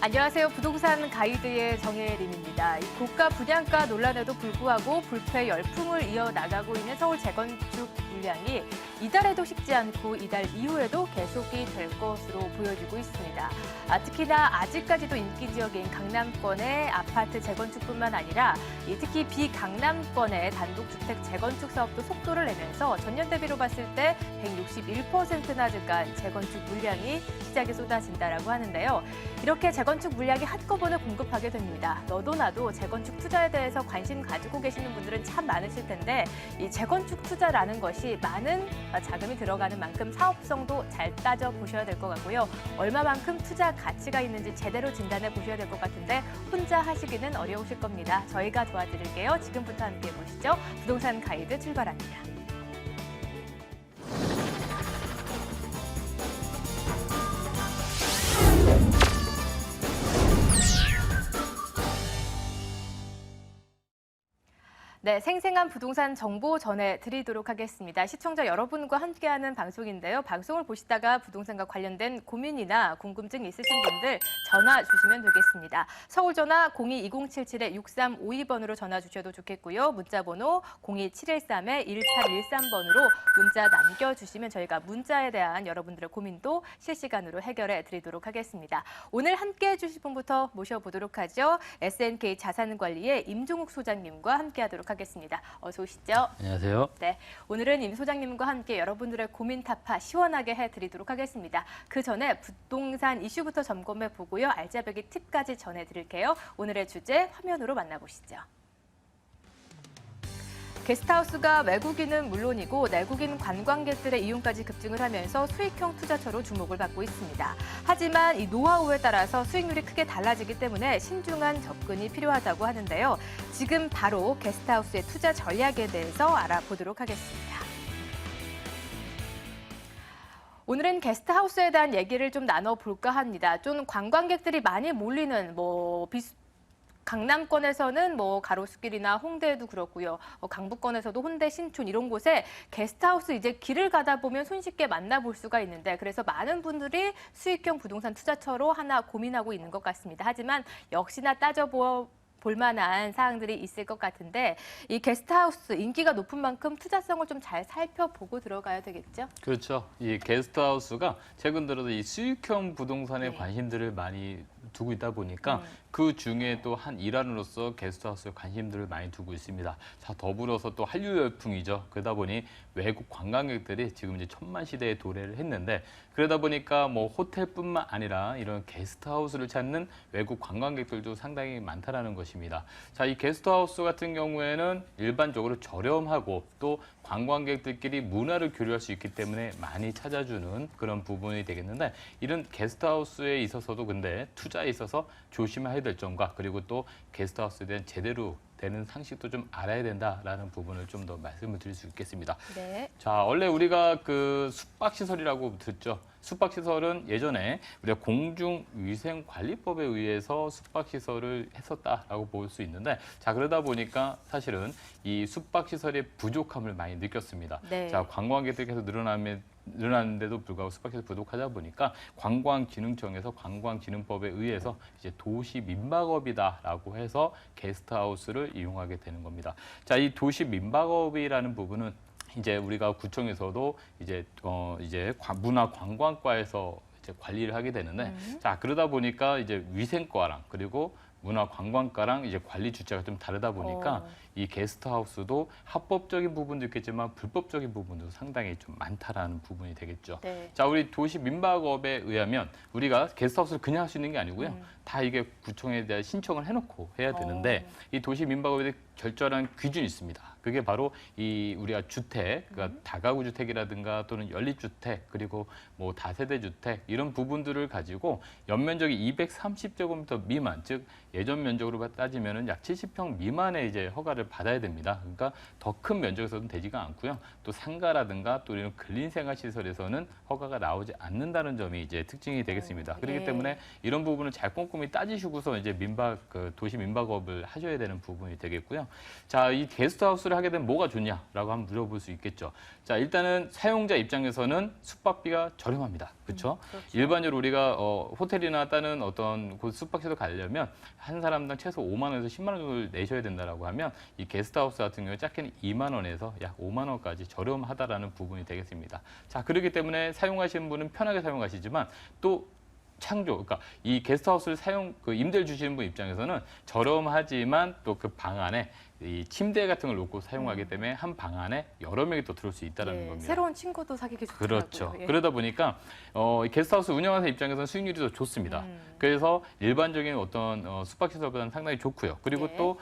안녕하세요. 부동산 가이드의 정혜림입니다. 이 고가 분양가 논란에도 불구하고 불패 열풍을 이어나가고 있는 서울 재건축 물량이 이달에도 식지 않고 이달 이후에도 계속이 될 것으로 보여지고 있습니다. 특히나 아직까지도 인기 지역인 강남권의 아파트 재건축뿐만 아니라 특히 비강남권의 단독주택 재건축 사업도 속도를 내면서 전년 대비로 봤을 때 161%나 증가한 재건축 물량이 시장에 쏟아진다라고 하는데요. 이렇게 재건축 물량이 한꺼번에 공급하게 됩니다. 너도 나도 재건축 투자에 대해서 관심 가지고 계시는 분들은 참 많으실 텐데 이 재건축 투자라는 것이 많은 자금이 들어가는 만큼 사업성도 잘 따져보셔야 될 것 같고요. 얼마만큼 투자 가치가 있는지 제대로 진단해 보셔야 될 것 같은데 혼자 하시기는 어려우실 겁니다. 저희가 도와드릴게요. 지금부터 함께 보시죠. 부동산 가이드 출발합니다. 네, 생생한 부동산 정보 전해드리도록 하겠습니다. 시청자 여러분과 함께하는 방송인데요. 방송을 보시다가 부동산과 관련된 고민이나 궁금증 있으신 분들 전화 주시면 되겠습니다. 서울 전화 02-2077-6352번으로 전화 주셔도 좋겠고요. 문자 번호 02713-1813번으로 문자 남겨주시면 저희가 문자에 대한 여러분들의 고민도 실시간으로 해결해 드리도록 하겠습니다. 오늘 함께해 주실 분부터 모셔보도록 하죠. SNK 자산관리의 임종욱 소장님과 함께하도록 하겠습니다. 어서 오시죠. 안녕하세요. 네, 오늘은 임 소장님과 함께 여러분들의 고민 타파 시원하게 해드리도록 하겠습니다. 그 전에 부동산 이슈부터 점검해 보고요. 알짜배기 팁까지 전해드릴게요. 오늘의 주제 화면으로 만나보시죠. 게스트하우스가 외국인은 물론이고 내국인 관광객들의 이용까지 급증을 하면서 수익형 투자처로 주목을 받고 있습니다. 하지만 이 노하우에 따라서 수익률이 크게 달라지기 때문에 신중한 접근이 필요하다고 하는데요. 지금 바로 게스트하우스의 투자 전략에 대해서 알아보도록 하겠습니다. 오늘은 게스트하우스에 대한 얘기를 좀 나눠볼까 합니다. 좀 관광객들이 많이 몰리는 강남권에서는 가로수길이나 홍대에도 그렇고요. 강북권에서도 홍대, 신촌 이런 곳에 게스트하우스 이제 길을 가다 보면 손쉽게 만나볼 수가 있는데 그래서 많은 분들이 수익형 부동산 투자처로 하나 고민하고 있는 것 같습니다. 하지만 역시나 볼 만한 사항들이 있을 것 같은데 이 게스트하우스 인기가 높은 만큼 투자성을 좀 잘 살펴보고 들어가야 되겠죠? 그렇죠. 이 게스트하우스가 최근 들어서 이 수익형 부동산에 관심들을 많이 두고 있다 보니까 그 중에 또 한 일환으로서 게스트하우스에 관심들을 많이 두고 있습니다. 자, 더불어서 또 한류 열풍이죠. 그러다 보니 외국 관광객들이 지금 이제 천만 시대에 도래를 했는데 그러다 보니까 호텔뿐만 아니라 이런 게스트하우스를 찾는 외국 관광객들도 상당히 많다라는 것입니다. 자, 이 게스트하우스 같은 경우에는 일반적으로 저렴하고 또 관광객들끼리 문화를 교류할 수 있기 때문에 많이 찾아주는 그런 부분이 되겠는데 이런 게스트하우스에 있어서도 근데 투자에 있어서 조심해야 될 점과 그리고 또 게스트하우스에 대한 제대로 되는 상식도 좀 알아야 된다라는 부분을 좀 더 말씀을 드릴 수 있겠습니다. 네. 자, 원래 우리가 그 숙박시설이라고 듣죠. 숙박시설은 예전에 우리가 공중위생관리법에 의해서 숙박시설을 했었다라고 볼 수 있는데 자, 그러다 보니까 사실은 이 숙박시설의 부족함을 많이 느꼈습니다. 네. 자, 관광객들께서 늘어나는데도 불구하고 숙박시설 부족하다 보니까 관광진흥청에서 관광진흥법에 의해서 이제 도시민박업이다라고 해서 게스트하우스를 이용하게 되는 겁니다. 자, 이 도시민박업이라는 부분은 이제 우리가 구청에서도 이제 문화관광과에서 이제 관리를 하게 되는데 자, 그러다 보니까 이제 위생과랑 그리고 문화관광과랑 이제 관리 주체가 좀 다르다 보니까 이 게스트하우스도 합법적인 부분도 있겠지만 불법적인 부분도 상당히 좀 많다라는 부분이 되겠죠. 네. 자, 우리 도시민박업에 의하면 우리가 게스트하우스를 그냥 할 수 있는 게 아니고요. 다 이게 구청에 대한 신청을 해놓고 해야 되는데 이 도시민박업에 대해 절절한 기준이 있습니다. 그게 바로 이 우리가 주택, 그러니까 다가구 주택이라든가 또는 연립주택 그리고 다세대 주택 이런 부분들을 가지고 연면적이 230제곱미터 미만, 즉 예전 면적으로 따지면은 약 70평 미만의 이제 허가를 받아야 됩니다. 그러니까 더 큰 면적에서는 되지가 않고요. 또 상가라든가 또 이런 근린생활시설에서는 허가가 나오지 않는다는 점이 이제 특징이 되겠습니다. 그렇기 때문에 이런 부분을 잘 꼼꼼히 따지시고서 이제 도시 민박업을 하셔야 되는 부분이 되겠고요. 자, 이 게스트하우스 게스트하우스를 하게 되면 뭐가 좋냐라고 한번 물어볼 수 있겠죠. 자, 일단은 사용자 입장에서는 숙박비가 저렴합니다. 그렇죠? 그렇죠. 일반적으로 우리가 호텔이나 다른 어떤 곳 숙박시설 가려면 한 사람당 최소 5만 원에서 10만 원 정도를 내셔야 된다라고 하면 이 게스트하우스 같은 경우에 작게는 2만 원에서 약 5만 원까지 저렴하다라는 부분이 되겠습니다. 자, 그렇기 때문에 사용하시는 분은 편하게 사용하시지만 또 그러니까 이 게스트하우스를 임대를 주시는 분 입장에서는 저렴하지만 또 그 방 안에 이 침대 같은 걸 놓고 사용하기 때문에 한 방 안에 여러 명이 또 들어올 수 있다는 겁니다. 새로운 친구도 사귀기 좋더라고요. 그렇죠. 예. 그러다 보니까 이 게스트하우스 운영하는 입장에서는 수익률이 더 좋습니다. 그래서 일반적인 어떤 숙박시설보다는 상당히 좋고요. 그리고 예. 또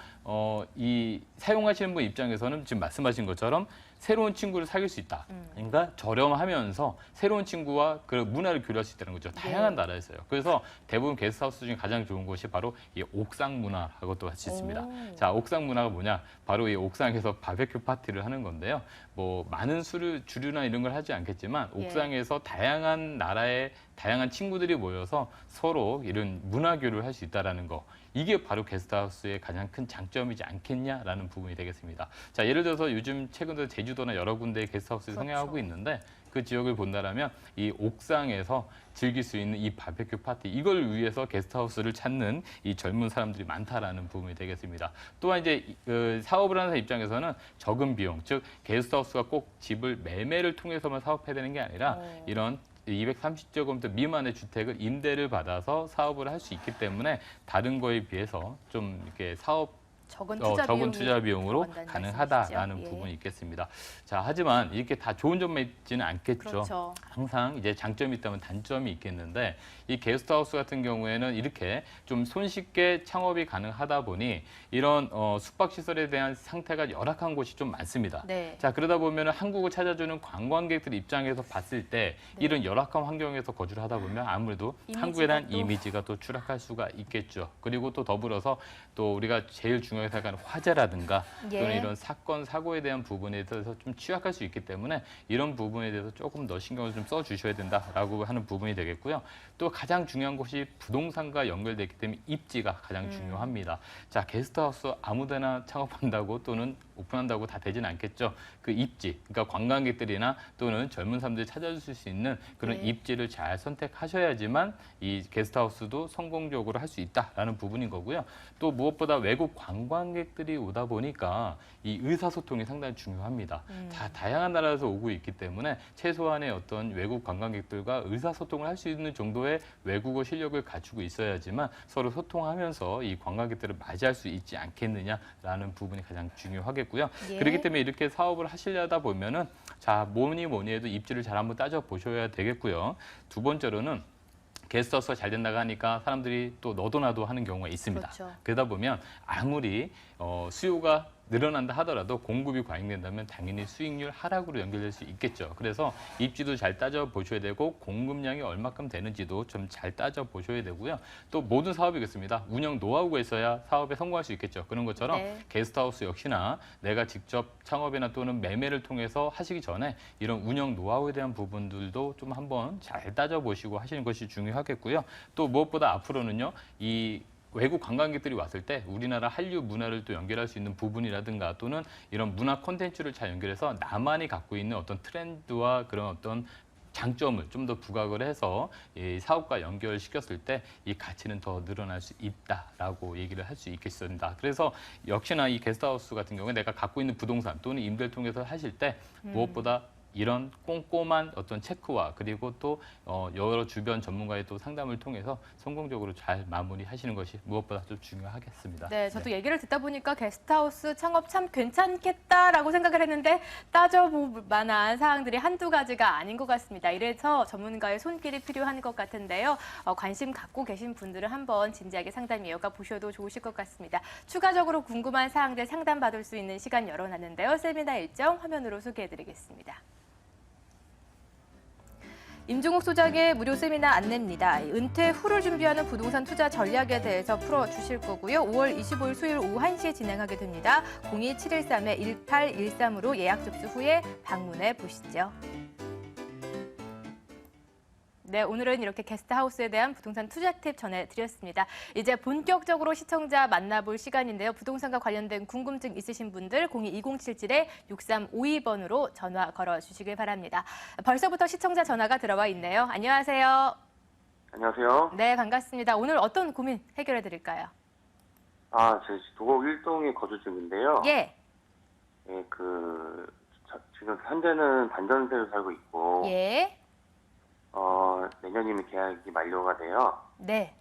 이 사용하시는 분 입장에서는 지금 말씀하신 것처럼 새로운 친구를 사귈 수 있다. 그러니까 저렴하면서 새로운 친구와 그 문화를 교류할 수 있다는 거죠. 다양한 나라에서요. 그래서 대부분 게스트하우스 중에 가장 좋은 곳이 바로 이 옥상 문화라고 또 할 수 있습니다. 자, 옥상 문화가 뭐냐? 바로 이 옥상에서 바베큐 파티를 하는 건데요. 뭐 많은 주류나 이런 걸 하지 않겠지만 옥상에서 다양한 나라의 다양한 친구들이 모여서 서로 이런 문화 교류를 할 수 있다는 거. 이게 바로 게스트하우스의 가장 큰 장점이지 않겠냐라는 부분이 되겠습니다. 자, 예를 들어서 요즘 최근 들어 제주도나 여러 군데의 게스트하우스를 성행하고 있는데 그 지역을 본다라면 이 옥상에서 즐길 수 있는 이 바베큐 파티 이걸 위해서 게스트하우스를 찾는 이 젊은 사람들이 많다라는 부분이 되겠습니다. 또한 이제 사업을 하는 사람 입장에서는 적은 비용, 즉 게스트하우스가 꼭 집을 매매를 통해서만 사업해야 되는 게 아니라 이런 230제곱미터 미만의 주택을 임대를 받아서 사업을 할 수 있기 때문에 다른 거에 비해서 좀 이렇게 적은 투자 비용으로 가능하다라는 부분이 있겠습니다. 자, 하지만 이렇게 다 좋은 점만 있지는 않겠죠. 그렇죠. 항상 이제 장점이 있다면 단점이 있겠는데 이 게스트하우스 같은 경우에는 이렇게 좀 손쉽게 창업이 가능하다 보니 이런 숙박시설에 대한 상태가 열악한 곳이 좀 많습니다. 네. 자, 그러다 보면 한국을 찾아주는 관광객들 입장에서 봤을 때 이런 열악한 환경에서 거주를 하다 보면 아무래도 한국에 대한 이미지가 또 추락할 수가 있겠죠. 그리고 또 더불어서 또 우리가 제일 중요하게 생각하는 화재라든가 또는 이런 사건, 사고에 대한 부분에 대해서 좀 취약할 수 있기 때문에 이런 부분에 대해서 조금 더 신경을 좀 써주셔야 된다라고 하는 부분이 되겠고요. 또 가장 중요한 것이 부동산과 연결되기 때문에 입지가 가장 중요합니다. 자, 게스트하우스 아무데나 창업한다고 또는 오픈한다고 다 되진 않겠죠. 그 입지, 그러니까 관광객들이나 또는 젊은 사람들이 찾아줄 수 있는 그런 입지를 잘 선택하셔야지만 이 게스트하우스도 성공적으로 할 수 있다라는 부분인 거고요. 또 무엇보다 외국 관광객들이 오다 보니까 이 의사소통이 상당히 중요합니다. 다 다양한 나라에서 오고 있기 때문에 최소한의 어떤 외국 관광객들과 의사소통을 할 수 있는 정도의 외국어 실력을 갖추고 있어야지만 서로 소통하면서 이 관광객들을 맞이할 수 있지 않겠느냐라는 부분이 가장 중요하겠고요. 그렇기 때문에 이렇게 사업을 하시려다 보면은 자, 뭐니 해도 입지를 잘 한번 따져 보셔야 되겠고요. 두 번째로는 게스트하우스가 잘 된다고 하니까 사람들이 또 너도 나도 하는 경우가 있습니다. 그렇죠. 그러다 보면 아무리 수요가 늘어난다 하더라도 공급이 과잉된다면 당연히 수익률 하락으로 연결될 수 있겠죠. 그래서 입지도 잘 따져보셔야 되고 공급량이 얼마큼 되는지도 좀 잘 따져보셔야 되고요. 또 모든 사업이겠습니다. 운영 노하우가 있어야 사업에 성공할 수 있겠죠. 그런 것처럼 게스트하우스 역시나 내가 직접 창업이나 또는 매매를 통해서 하시기 전에 이런 운영 노하우에 대한 부분들도 좀 한번 잘 따져보시고 하시는 것이 중요하겠고요. 또 무엇보다 앞으로는요. 이 외국 관광객들이 왔을 때 우리나라 한류 문화를 또 연결할 수 있는 부분이라든가 또는 이런 문화 콘텐츠를 잘 연결해서 나만이 갖고 있는 어떤 트렌드와 그런 어떤 장점을 좀 더 부각을 해서 이 사업과 연결시켰을 때 이 가치는 더 늘어날 수 있다라고 얘기를 할 수 있겠습니다. 그래서 역시나 이 게스트하우스 같은 경우에 내가 갖고 있는 부동산 또는 임대를 통해서 하실 때 무엇보다 이런 꼼꼼한 어떤 체크와 그리고 또 여러 주변 전문가의 또 상담을 통해서 성공적으로 잘 마무리하시는 것이 무엇보다 좀 중요하겠습니다. 네, 저도 얘기를 듣다 보니까 게스트하우스 창업 참 괜찮겠다라고 생각을 했는데 따져볼 만한 사항들이 한두 가지가 아닌 것 같습니다. 이래서 전문가의 손길이 필요한 것 같은데요. 관심 갖고 계신 분들은 한번 진지하게 상담 이어가 보셔도 좋으실 것 같습니다. 추가적으로 궁금한 사항들 상담받을 수 있는 시간 열어놨는데요. 세미나 일정 화면으로 소개해드리겠습니다. 임종욱 소장의 무료 세미나 안내입니다. 은퇴 후를 준비하는 부동산 투자 전략에 대해서 풀어주실 거고요. 5월 25일 수요일 오후 1시에 진행하게 됩니다. 02713-1813으로 예약 접수 후에 방문해 보시죠. 네, 오늘은 이렇게 게스트하우스에 대한 부동산 투자 팁 전해드렸습니다. 이제 본격적으로 시청자 만나볼 시간인데요. 부동산과 관련된 궁금증 있으신 분들 02-2077-6352번으로 전화 걸어주시길 바랍니다. 벌써부터 시청자 전화가 들어와 있네요. 안녕하세요. 안녕하세요. 네, 반갑습니다. 오늘 어떤 고민 해결해 드릴까요? 저 도곡 1동에 거주 중인데요. 예, 지금 현재는 단전세로 살고 있고, 예, 내년이면 계약이 만료가 돼요. 네,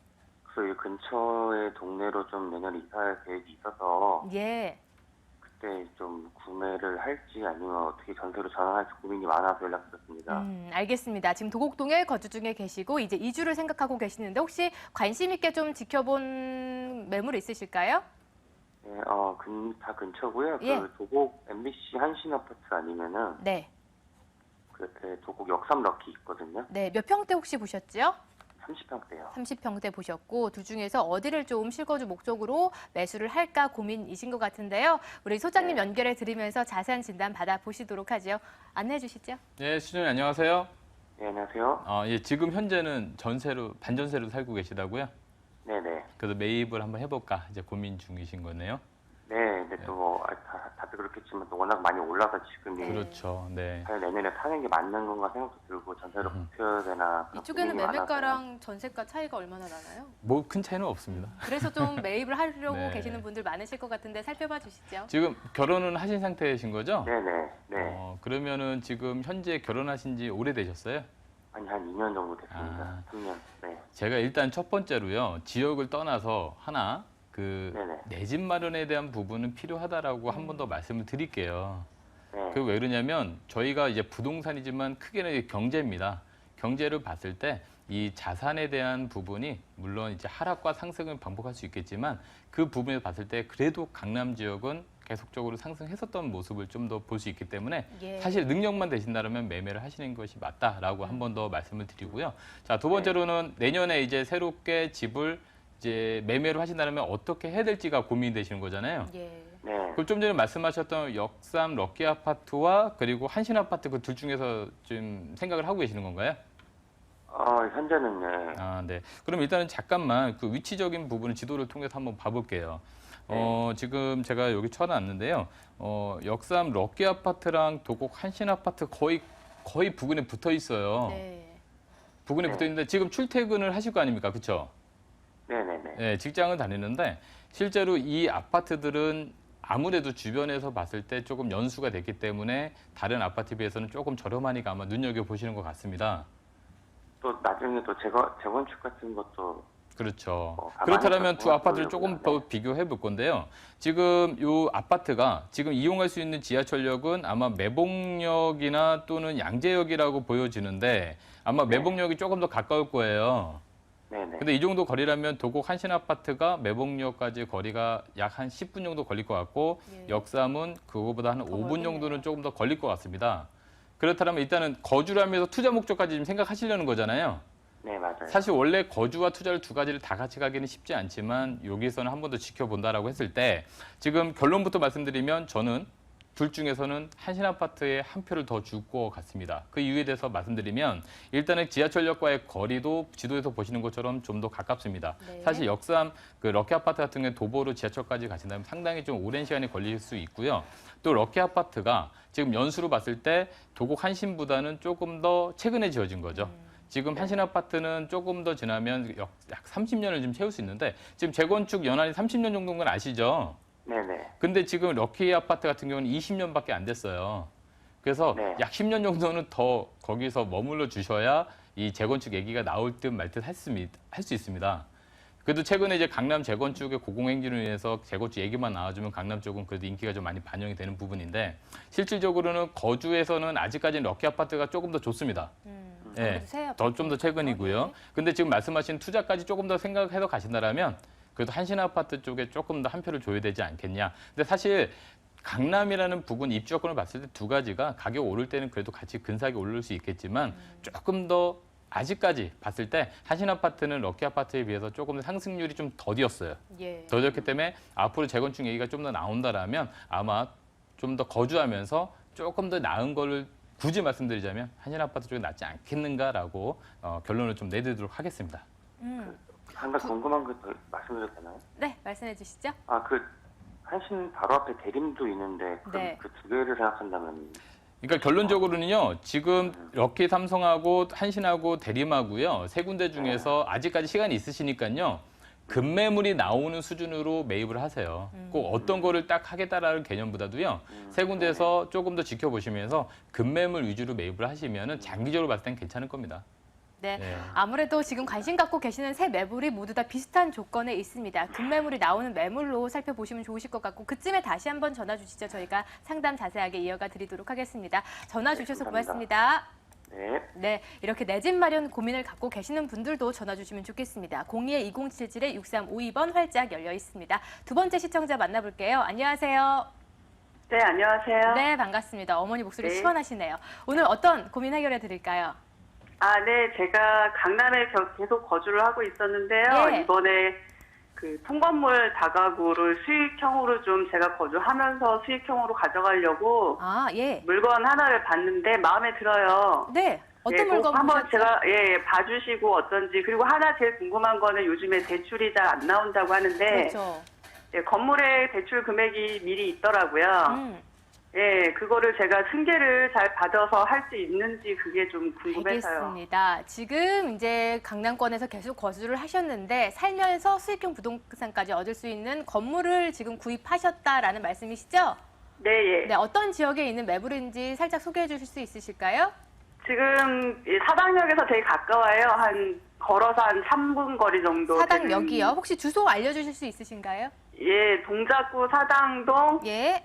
그래서 이 근처의 동네로 좀 내년에 이사할 계획이 있어서, 예. 그때 좀 구매를 할지 아니면 어떻게 전세로 전환할지 고민이 많아서 연락드렸습니다. 알겠습니다. 지금 도곡동에 거주 중에 계시고 이제 이주를 생각하고 계시는데 혹시 관심 있게 좀 지켜본 매물 있으실까요? 네, 다 근처고요. 예. 그 도곡 MBC 한신 아파트 아니면은, 네, 도곡 역삼 럭키 있거든요. 네. 몇 평대 혹시 보셨죠? 30평대요. 30평대 보셨고 두 중에서 어디를 좀 실거주 목적으로 매수를 할까 고민이신 것 같은데요. 우리 소장님 네. 연결해 드리면서 자세한 진단 받아보시도록 하죠. 안내해 주시죠. 네, 시청자 안녕하세요. 네, 안녕하세요. 예, 지금 현재는 반전세로 살고 계시다고요? 네네. 그래서 매입을 한번 해볼까 이제 고민 중이신 거네요. 네, 근데 또 다들 그렇겠지만 또 워낙 많이 올라서 지금이 그렇죠. 네. 과연 내년에 사는 게 맞는 건가 생각도 들고 전세로 버텨야 되나 그런 이쪽에는 고민이 많아서요. 매매가랑 전세가 차이가 얼마나 나나요? 뭐 큰 차이는 없습니다. 그래서 좀 매입을 하려고 네. 계시는 분들 많으실 것 같은데 살펴봐 주시죠. 지금 결혼은 하신 상태이신 거죠? 네네. 네. 그러면은 지금 현재 결혼하신 지 오래되셨어요? 아니 한 2년 정도 됐습니다. 3년. 네. 제가 일단 첫 번째로요. 지역을 떠나서 하나 네네. 내 집 마련에 대한 부분은 필요하다라고 한 번 더 말씀을 드릴게요. 네. 그 왜 그러냐면 저희가 이제 부동산이지만 크게는 이게 경제입니다. 경제를 봤을 때 이 자산에 대한 부분이 물론 이제 하락과 상승을 반복할 수 있겠지만 그 부분에서 봤을 때 그래도 강남 지역은 계속적으로 상승했었던 모습을 좀 더 볼 수 있기 때문에 예. 사실 능력만 되신다면 매매를 하시는 것이 맞다라고 한 번 더 말씀을 드리고요. 자, 두 번째로는 내년에 이제 새롭게 집을 이제 매매를 하신다면 어떻게 해야 될지가 고민되시는 거잖아요. 예. 네. 그럼 좀 전에 말씀하셨던 역삼 럭키 아파트와 그리고 한신 아파트 그 둘 중에서 좀 생각을 하고 계시는 건가요? 현재는 네. 네. 그럼 일단은 잠깐만 그 위치적인 부분을 지도를 통해서 한번 봐볼게요. 지금 제가 여기 쳐놨는데요. 역삼 럭키 아파트랑 도곡 한신 아파트 거의 부근에 붙어 있어요. 네. 부근에 네. 붙어 있는데 지금 출퇴근을 하실 거 아닙니까? 그렇죠? 네네네. 네, 직장을 다니는데 실제로 이 아파트들은 아무래도 주변에서 봤을 때 조금 연수가 됐기 때문에 다른 아파트에 비해서는 조금 저렴하니까 아마 눈여겨보시는 것 같습니다. 또 나중에 또 재건축 같은 것도 그렇죠. 가만히 그렇다면 두 있어서 아파트를 조금 보려고요. 더 비교해 볼 건데요. 지금 이 아파트가 지금 이용할 수 있는 지하철역은 아마 매봉역이나 또는 양재역이라고 보여지는데 아마 네. 매봉역이 조금 더 가까울 거예요. 네네. 근데 이 정도 거리라면 도곡 한신 아파트가 매봉역까지 거리가 약 한 10분 정도 걸릴 것 같고 예. 역삼은 그거보다 한 더 5분 멀겠네요. 정도는 조금 더 걸릴 것 같습니다. 그렇다면 일단은 거주를 하면서 투자 목적까지 좀 생각하시려는 거잖아요. 네, 맞아요. 사실 원래 거주와 투자를 두 가지를 다 같이 가기는 쉽지 않지만 여기서는 한 번 더 지켜본다라고 했을 때 지금 결론부터 말씀드리면 저는 둘 중에서는 한신 아파트에 한 표를 더 줄 것 같습니다. 그 이유에 대해서 말씀드리면 일단은 지하철역과의 거리도 지도에서 보시는 것처럼 좀 더 가깝습니다. 네. 사실 역삼 그 럭키 아파트 같은 경우에 도보로 지하철까지 가신다면 상당히 좀 오랜 시간이 걸릴 수 있고요. 또 럭키 아파트가 지금 연수로 봤을 때 도곡 한신보다는 조금 더 최근에 지어진 거죠. 지금 한신 아파트는 조금 더 지나면 약 30년을 좀 채울 수 있는데 지금 재건축 연한이 30년 정도인 건 아시죠? 네네. 근데 지금 럭키 아파트 같은 경우는 20년밖에 안 됐어요. 그래서 네. 약 10년 정도는 더 거기서 머물러 주셔야 이 재건축 얘기가 나올 듯 말 듯 할 수 있습니다. 그래도 최근에 이제 강남 재건축의 고공행진으로 인해서 재건축 얘기만 나와주면 강남 쪽은 그래도 인기가 좀 많이 반영이 되는 부분인데 실질적으로는 거주에서는 아직까지는 럭키 아파트가 조금 더 좋습니다. 예, 좀 더 최근이고요. 근데 지금 말씀하신 투자까지 조금 더 생각해서 가신다라면 그래도 한신 아파트 쪽에 조금 더 한 표를 줘야 되지 않겠냐. 근데 사실 강남이라는 부분 입주권을 봤을 때 두 가지가 가격 오를 때는 그래도 같이 근사하게 오를 수 있겠지만 조금 더 아직까지 봤을 때 한신 아파트는 럭키 아파트에 비해서 조금 더 상승률이 좀 더디었어요. 예. 더디었기 때문에 앞으로 재건축 얘기가 좀 더 나온다라면 아마 좀 더 거주하면서 조금 더 나은 거를 굳이 말씀드리자면 한신아파트 쪽이 낫지 않겠는가라고 결론을 좀 내드리도록 하겠습니다. 한 가지 궁금한 거 더 말씀드려도 되나요? 네, 말씀해 주시죠. 한신 바로 앞에 대림도 있는데 네. 그 두 개를 생각한다면 그러니까 결론적으로는요. 지금 럭키 삼성하고 한신하고 대림하고요. 세 군데 중에서 아직까지 시간이 있으시니까요. 급매물이 나오는 수준으로 매입을 하세요. 꼭 어떤 거를 딱 하겠다라는 개념보다도요. 세 군데에서 조금 더 지켜보시면서 급매물 위주로 매입을 하시면은 장기적으로 봤을 땐 괜찮을 겁니다. 네. 네. 아무래도 지금 관심 갖고 계시는 새 매물이 모두 다 비슷한 조건에 있습니다. 급매물이 나오는 매물로 살펴보시면 좋으실 것 같고 그쯤에 다시 한번 전화 주시죠. 저희가 상담 자세하게 이어가 드리도록 하겠습니다. 전화 주셔서 고맙습니다. 네. 네, 이렇게 내 집 마련 고민을 갖고 계시는 분들도 전화 주시면 좋겠습니다. 02-2077-6352번 활짝 열려 있습니다. 두 번째 시청자 만나볼게요. 안녕하세요. 네, 안녕하세요. 네, 반갑습니다. 어머니 목소리 네. 시원하시네요. 오늘 어떤 고민 해결해 드릴까요? 네, 제가 강남에 계속 거주를 하고 있었는데요. 예. 이번에 그 통건물 다가구를 수익형으로 좀 제가 거주하면서 수익형으로 가져가려고 예. 물건 하나를 봤는데 마음에 들어요. 네, 어떤 예, 물건 꼭 한번 보셨죠? 제가 봐주시고 어떤지. 그리고 하나 제일 궁금한 거는 요즘에 대출이 잘 안 나온다고 하는데 그렇죠. 건물에 대출 금액이 미리 있더라고요. 그거를 제가 승계를 잘 받아서 할 수 있는지 그게 좀 궁금해서요. 알겠습니다. 지금 이제 강남권에서 계속 거주를 하셨는데 살면서 수익형 부동산까지 얻을 수 있는 건물을 지금 구입하셨다라는 말씀이시죠? 네, 예. 네, 어떤 지역에 있는 매물인지 살짝 소개해 주실 수 있으실까요? 지금 이 사당역에서 되게 가까워요. 걸어서 한 3분 거리 정도. 사당역이요. 혹시 주소 알려주실 수 있으신가요? 예, 동작구 사당동 예,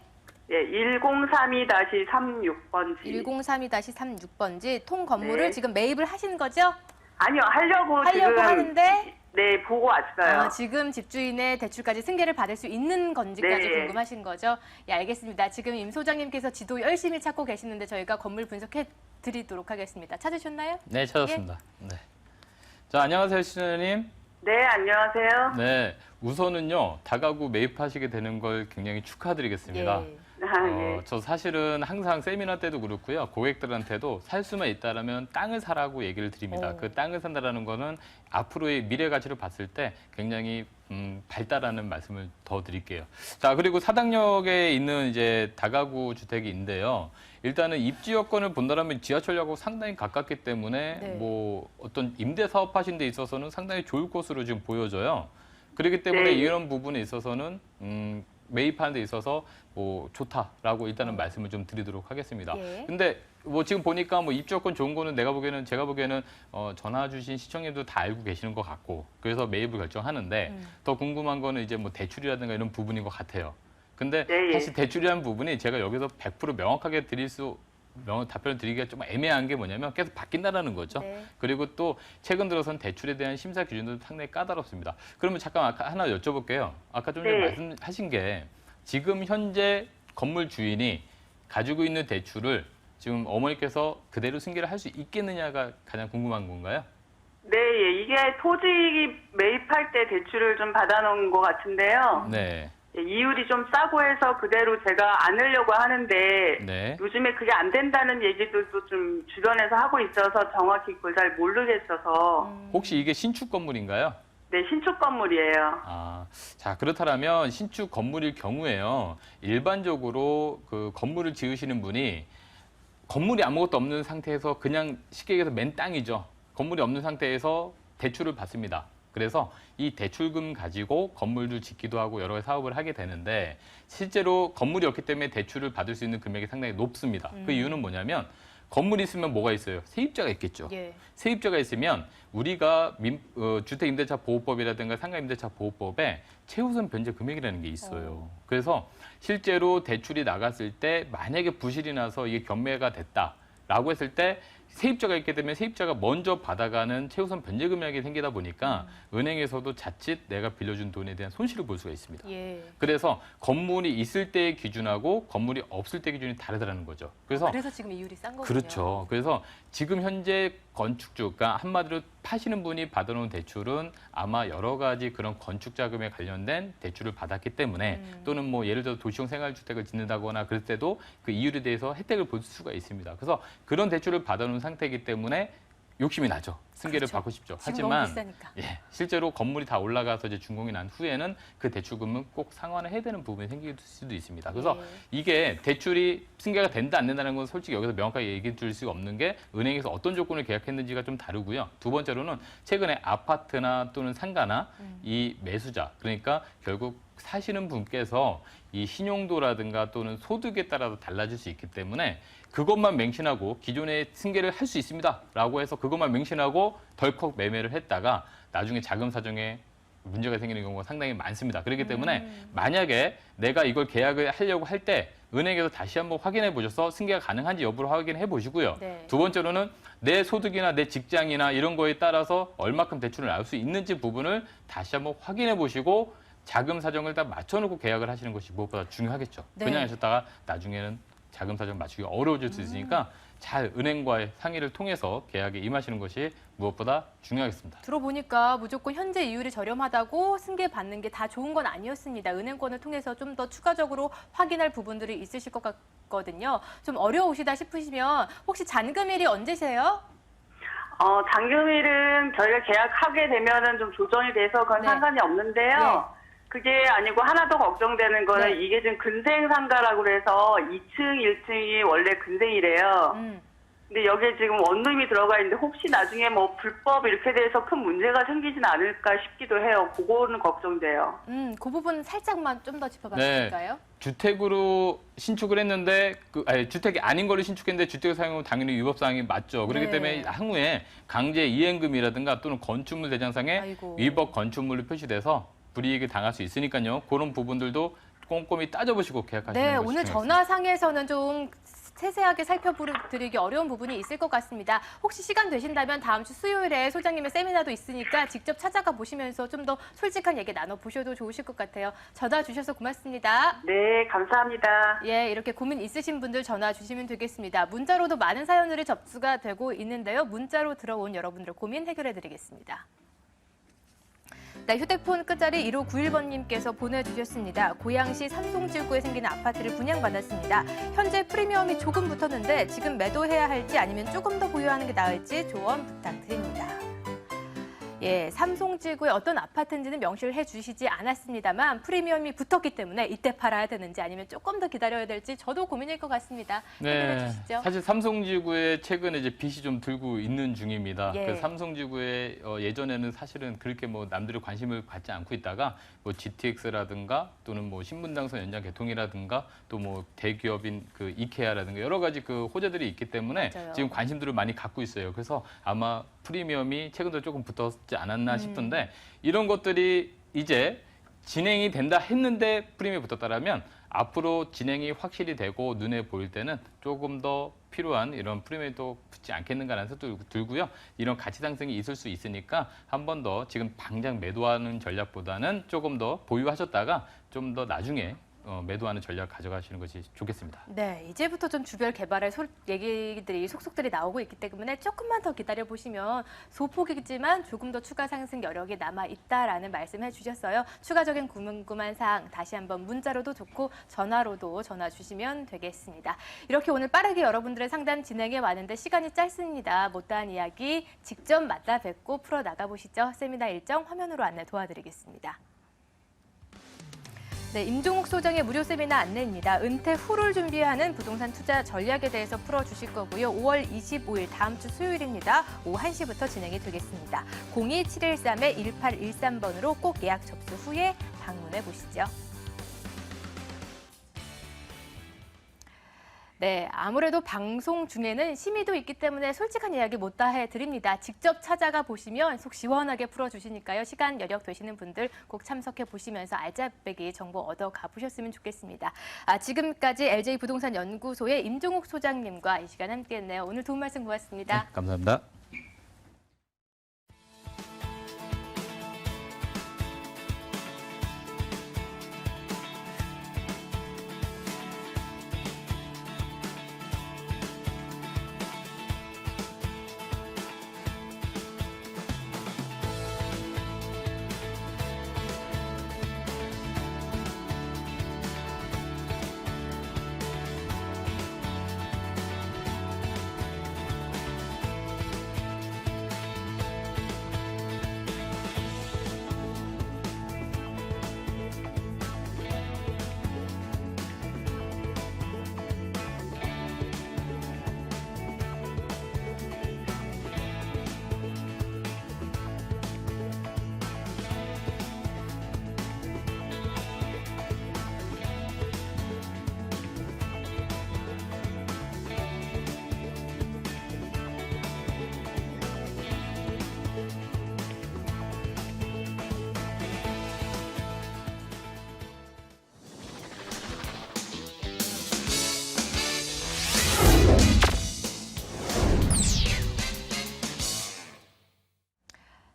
1032-36번지. 1032-36번지 통 건물을 네. 지금 매입을 하신 거죠? 아니요, 하려고 지금 하는데 네, 보고 왔어요. 지금 집주인의 대출까지 승계를 받을 수 있는 건지까지 네. 궁금하신 거죠? 예, 알겠습니다. 지금 임 소장님께서 지도 열심히 찾고 계시는데 저희가 건물 분석해 드리도록 하겠습니다. 찾으셨나요? 네, 찾았습니다. 네. 자, 안녕하세요, 시청자님. 네, 안녕하세요. 네, 우선은요. 다가구 매입하시게 되는 걸 굉장히 축하드리겠습니다. 예. 예. 저 사실은 항상 세미나 때도 그렇고요. 고객들한테도 살 수만 있다라면 땅을 사라고 얘기를 드립니다. 오. 그 땅을 산다라는 거는 앞으로의 미래 가치를 봤을 때 굉장히 밝다라는 말씀을 더 드릴게요. 자, 그리고 사당역에 있는 이제 다가구 주택인데요. 일단은 입지 여건을 본다면 지하철역하고 상당히 가깝기 때문에 네. 뭐 어떤 임대 사업하신 데 있어서는 상당히 좋을 것으로 지금 보여져요. 그렇기 때문에 네. 이런 부분에 있어서는 매입하는 데 있어서 뭐 좋다라고 일단은 말씀을 좀 드리도록 하겠습니다. 예. 근데 뭐 지금 보니까 뭐 입지 여건 좋은 거는 제가 보기에는 전화 주신 시청자도 다 알고 계시는 것 같고 그래서 매입을 결정하는데 더 궁금한 거는 이제 뭐 대출이라든가 이런 부분인 것 같아요. 근데 네, 사실 대출이라는 부분이 제가 여기서 100% 명확하게 답변을 드리기가 좀 애매한 게 뭐냐면 계속 바뀐다라는 거죠. 네. 그리고 또 최근 들어선 대출에 대한 심사 기준도 상당히 까다롭습니다. 그러면 잠깐 아까 하나 여쭤볼게요. 아까 좀 전에 네. 말씀하신 게 지금 현재 건물 주인이 가지고 있는 대출을 지금 어머니께서 그대로 승계를 할 수 있겠느냐가 가장 궁금한 건가요? 네, 예. 이게 토지 매입할 때 대출을 좀 받아놓은 것 같은데요. 네. 예, 이율이 좀 싸고 해서 그대로 제가 안으려고 하는데 네. 요즘에 그게 안 된다는 얘기들도 좀 주변에서 하고 있어서 정확히 그걸 잘 모르겠어서 혹시 이게 신축 건물인가요? 네, 신축 건물이에요. 자, 그렇다면 신축 건물일 경우에요. 일반적으로 그 건물을 지으시는 분이 건물이 아무것도 없는 상태에서 그냥 쉽게 얘기해서 맨 땅이죠. 건물이 없는 상태에서 대출을 받습니다. 그래서 이 대출금 가지고 건물도 짓기도 하고 여러 가지 사업을 하게 되는데 실제로 건물이 없기 때문에 대출을 받을 수 있는 금액이 상당히 높습니다. 그 이유는 뭐냐면 건물이 있으면 뭐가 있어요? 세입자가 있겠죠. 예. 세입자가 있으면 우리가 주택임대차 보호법이라든가 상가임대차 보호법에 최우선 변제 금액이라는 게 있어요. 그래서 실제로 대출이 나갔을 때 만약에 부실이 나서 이게 경매가 됐다라고 했을 때 세입자가 있게 되면 세입자가 먼저 받아가는 최우선 변제 금액이 생기다 보니까 은행에서도 자칫 내가 빌려준 돈에 대한 손실을 볼 수가 있습니다. 예. 그래서 건물이 있을 때의 기준하고 건물이 없을 때 기준이 다르다는 거죠. 그래서 그래서 지금 이율이 싼 거군요. 그렇죠. 그래서 지금 현재 건축주, 그러니까 한마디로 파시는 분이 받아놓은 대출은 아마 여러 가지 그런 건축 자금에 관련된 대출을 받았기 때문에 또는 뭐 예를 들어 도시형 생활주택을 짓는다거나 그럴 때도 그 이율에 대해서 혜택을 볼 수가 있습니다. 그래서 그런 대출을 받아놓은 상태이기 때문에 욕심이 나죠. 승계를 그렇죠. 받고 싶죠. 지금 하지만 너무 비싸니까. 예, 실제로 건물이 다 올라가서 이제 준공이 난 후에는 그 대출금은 꼭 상환을 해야 되는 부분이 생길 수도 있습니다. 그래서 예. 이게 대출이 승계가 된다 안 된다는 건 솔직히 여기서 명확하게 얘기해 줄 수가 없는 게 은행에서 어떤 조건을 계약했는지가 좀 다르고요. 두 번째로는 최근에 아파트나 또는 상가나 이 매수자, 그러니까 결국 사시는 분께서 이 신용도라든가 또는 소득에 따라서 달라질 수 있기 때문에 그것만 맹신하고 기존에 승계를 할 수 있습니다라고 해서 그것만 맹신하고 덜컥 매매를 했다가 나중에 자금 사정에 문제가 생기는 경우가 상당히 많습니다. 그렇기 때문에 만약에 내가 이걸 계약을 하려고 할 때 은행에서 다시 한번 확인해 보셔서 승계가 가능한지 여부를 확인해 보시고요. 네. 두 번째로는 내 소득이나 내 직장이나 이런 거에 따라서 얼마큼 대출을 나올 수 있는지 부분을 다시 한번 확인해 보시고 자금 사정을 다 맞춰놓고 계약을 하시는 것이 무엇보다 중요하겠죠. 네. 그냥 하셨다가 나중에는 자금 사정 맞추기 어려워질 수 있으니까 잘 은행과의 상의를 통해서 계약에 임하시는 것이 무엇보다 중요하겠습니다. 들어보니까 무조건 현재 이율이 저렴하다고 승계 받는 게 다 좋은 건 아니었습니다. 은행권을 통해서 좀 더 추가적으로 확인할 부분들이 있으실 것 같거든요. 좀 어려우시다 싶으시면 혹시 잔금일이 언제세요? 잔금일은 저희가 계약하게 되면은 좀 조정이 돼서 그건 네. 상관이 없는데요. 그게 아니고 하나 더 걱정되는 거는 네. 이게 지금 근생상가라고 그래서 2층, 1층이 원래 근생이래요. 근데 여기에 지금 원룸이 들어가 있는데 혹시 나중에 뭐 불법 이렇게 돼서 큰 문제가 생기진 않을까 싶기도 해요. 그거는 걱정돼요. 그 부분 살짝만 좀 더 짚어봐 주실까요? 주택으로 신축을 했는데 주택이 아닌 거를 신축했는데 주택 사용은 당연히 위법 사항이 맞죠. 그렇기 네. 때문에 향후에 강제 이행금이라든가 또는 건축물 대장상에 아이고. 위법 건축물로 표시돼서 불이익을 당할 수 있으니까요. 그런 부분들도 꼼꼼히 따져보시고 계약하시는 네, 것이 오늘 중요하겠습니다. 전화상에서는 좀 세세하게 살펴드리기 어려운 부분이 있을 것 같습니다. 혹시 시간 되신다면 다음 주 수요일에 소장님의 세미나도 있으니까 직접 찾아가 보시면서 좀 더 솔직한 얘기 나눠보셔도 좋으실 것 같아요. 전화 주셔서 고맙습니다. 네, 감사합니다. 예, 이렇게 고민 있으신 분들 전화 주시면 되겠습니다. 문자로도 많은 사연들이 접수가 되고 있는데요. 문자로 들어온 여러분들 고민 해결해 드리겠습니다. 네, 휴대폰 끝자리 1591번님께서 보내주셨습니다. 고양시 삼송지구에 생기는 아파트를 분양받았습니다. 현재 프리미엄이 조금 붙었는데 지금 매도해야 할지 아니면 조금 더 보유하는 게 나을지 조언 부탁드립니다. 예, 삼송지구의 어떤 아파트인지는 명시를 해주시지 않았습니다만 프리미엄이 붙었기 때문에 이때 팔아야 되는지 아니면 조금 더 기다려야 될지 저도 고민일 것 같습니다. 해결해 주시죠. 사실 삼성지구에 최근에 이제 빚이 좀 들고 있는 중입니다. 예. 그 삼성지구에 예전에는 사실은 그렇게 뭐 남들이 관심을 갖지 않고 있다가 뭐 GTX라든가 또는 뭐 신분당선 연장 개통이라든가 또 뭐 대기업인 그 이케아라든가 여러 가지 그 호재들이 있기 때문에 맞아요. 지금 관심들을 많이 갖고 있어요. 그래서 아마 프리미엄이 최근 들어 조금 붙었지 않았나 싶은데 이런 것들이 이제 진행이 된다 했는데 프리미엄이 붙었다라면 앞으로 진행이 확실히 되고 눈에 보일 때는 조금 더 필요한 이런 프리미엄이 또 붙지 않겠는가라는 생각도 들고요. 이런 가치 상승이 있을 수 있으니까 한 번 더 지금 당장 매도하는 전략보다는 조금 더 보유하셨다가 좀 더 나중에 매도하는 전략 가져가시는 것이 좋겠습니다. 네, 이제부터 좀 주별 개발의 얘기들이 속속들이 나오고 있기 때문에 조금만 더 기다려 보시면 소폭이지만 조금 더 추가 상승 여력이 남아 있다라는 말씀해 주셨어요. 추가적인 궁금한 사항 다시 한번 문자로도 좋고 전화로도 전화 주시면 되겠습니다. 이렇게 오늘 빠르게 여러분들의 상담 진행해 왔는데 시간이 짧습니다. 못다한 이야기 직접 만나 뵙고 풀어 나가 보시죠. 세미나 일정 화면으로 안내 도와드리겠습니다. 네, 임종욱 소장의 무료 세미나 안내입니다. 은퇴 후를 준비하는 부동산 투자 전략에 대해서 풀어주실 거고요. 5월 25일 다음 주 수요일입니다. 오후 1시부터 진행이 되겠습니다. 02713-1813번으로 꼭 예약 접수 후에 방문해 보시죠. 네, 아무래도 방송 중에는 심의도 있기 때문에 솔직한 이야기 못다 해드립니다. 직접 찾아가 보시면 속 시원하게 풀어주시니까요. 시간 여력 되시는 분들 꼭 참석해 보시면서 알짜배기 정보 얻어 가보셨으면 좋겠습니다. 지금까지 LJ 부동산 연구소의 임종욱 소장님과 이 시간 함께했네요. 오늘 도움 말씀 고맙습니다. 네, 감사합니다.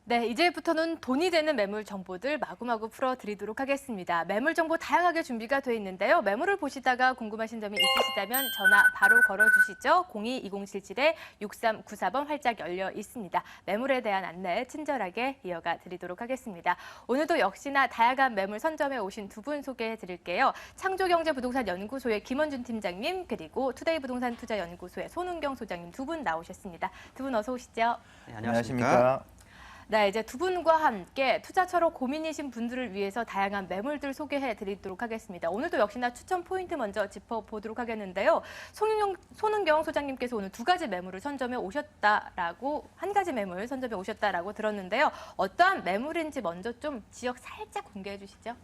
네, 이제부터는 돈이 되는 매물 정보들 마구마구 풀어드리도록 하겠습니다. 매물 정보 다양하게 준비가 돼 있는데요. 매물을 보시다가 궁금하신 점이 있으시다면 전화 바로 걸어주시죠. 02-2077-6394번 활짝 열려 있습니다. 매물에 대한 안내 친절하게 이어가 드리도록 하겠습니다. 오늘도 역시나 다양한 매물 선점해 오신 두 분 소개해 드릴게요. 창조경제부동산연구소의 김원준 팀장님, 그리고 투데이 부동산 투자연구소의 손은경 소장님 두 분 나오셨습니다. 두 분 어서 오시죠. 네, 안녕하십니까. 네, 이제 두 분과 함께 투자처로 고민이신 분들을 위해서 다양한 매물들 소개해 드리도록 하겠습니다. 오늘도 역시나 추천 포인트 먼저 짚어보도록 하겠는데요. 손은경 소장님께서 오늘 두 가지 매물을 선점해 오셨다라고, 한 가지 매물 선점해 오셨다라고 들었는데요. 어떠한 매물인지 먼저 좀 지역 살짝 공개해 주시죠.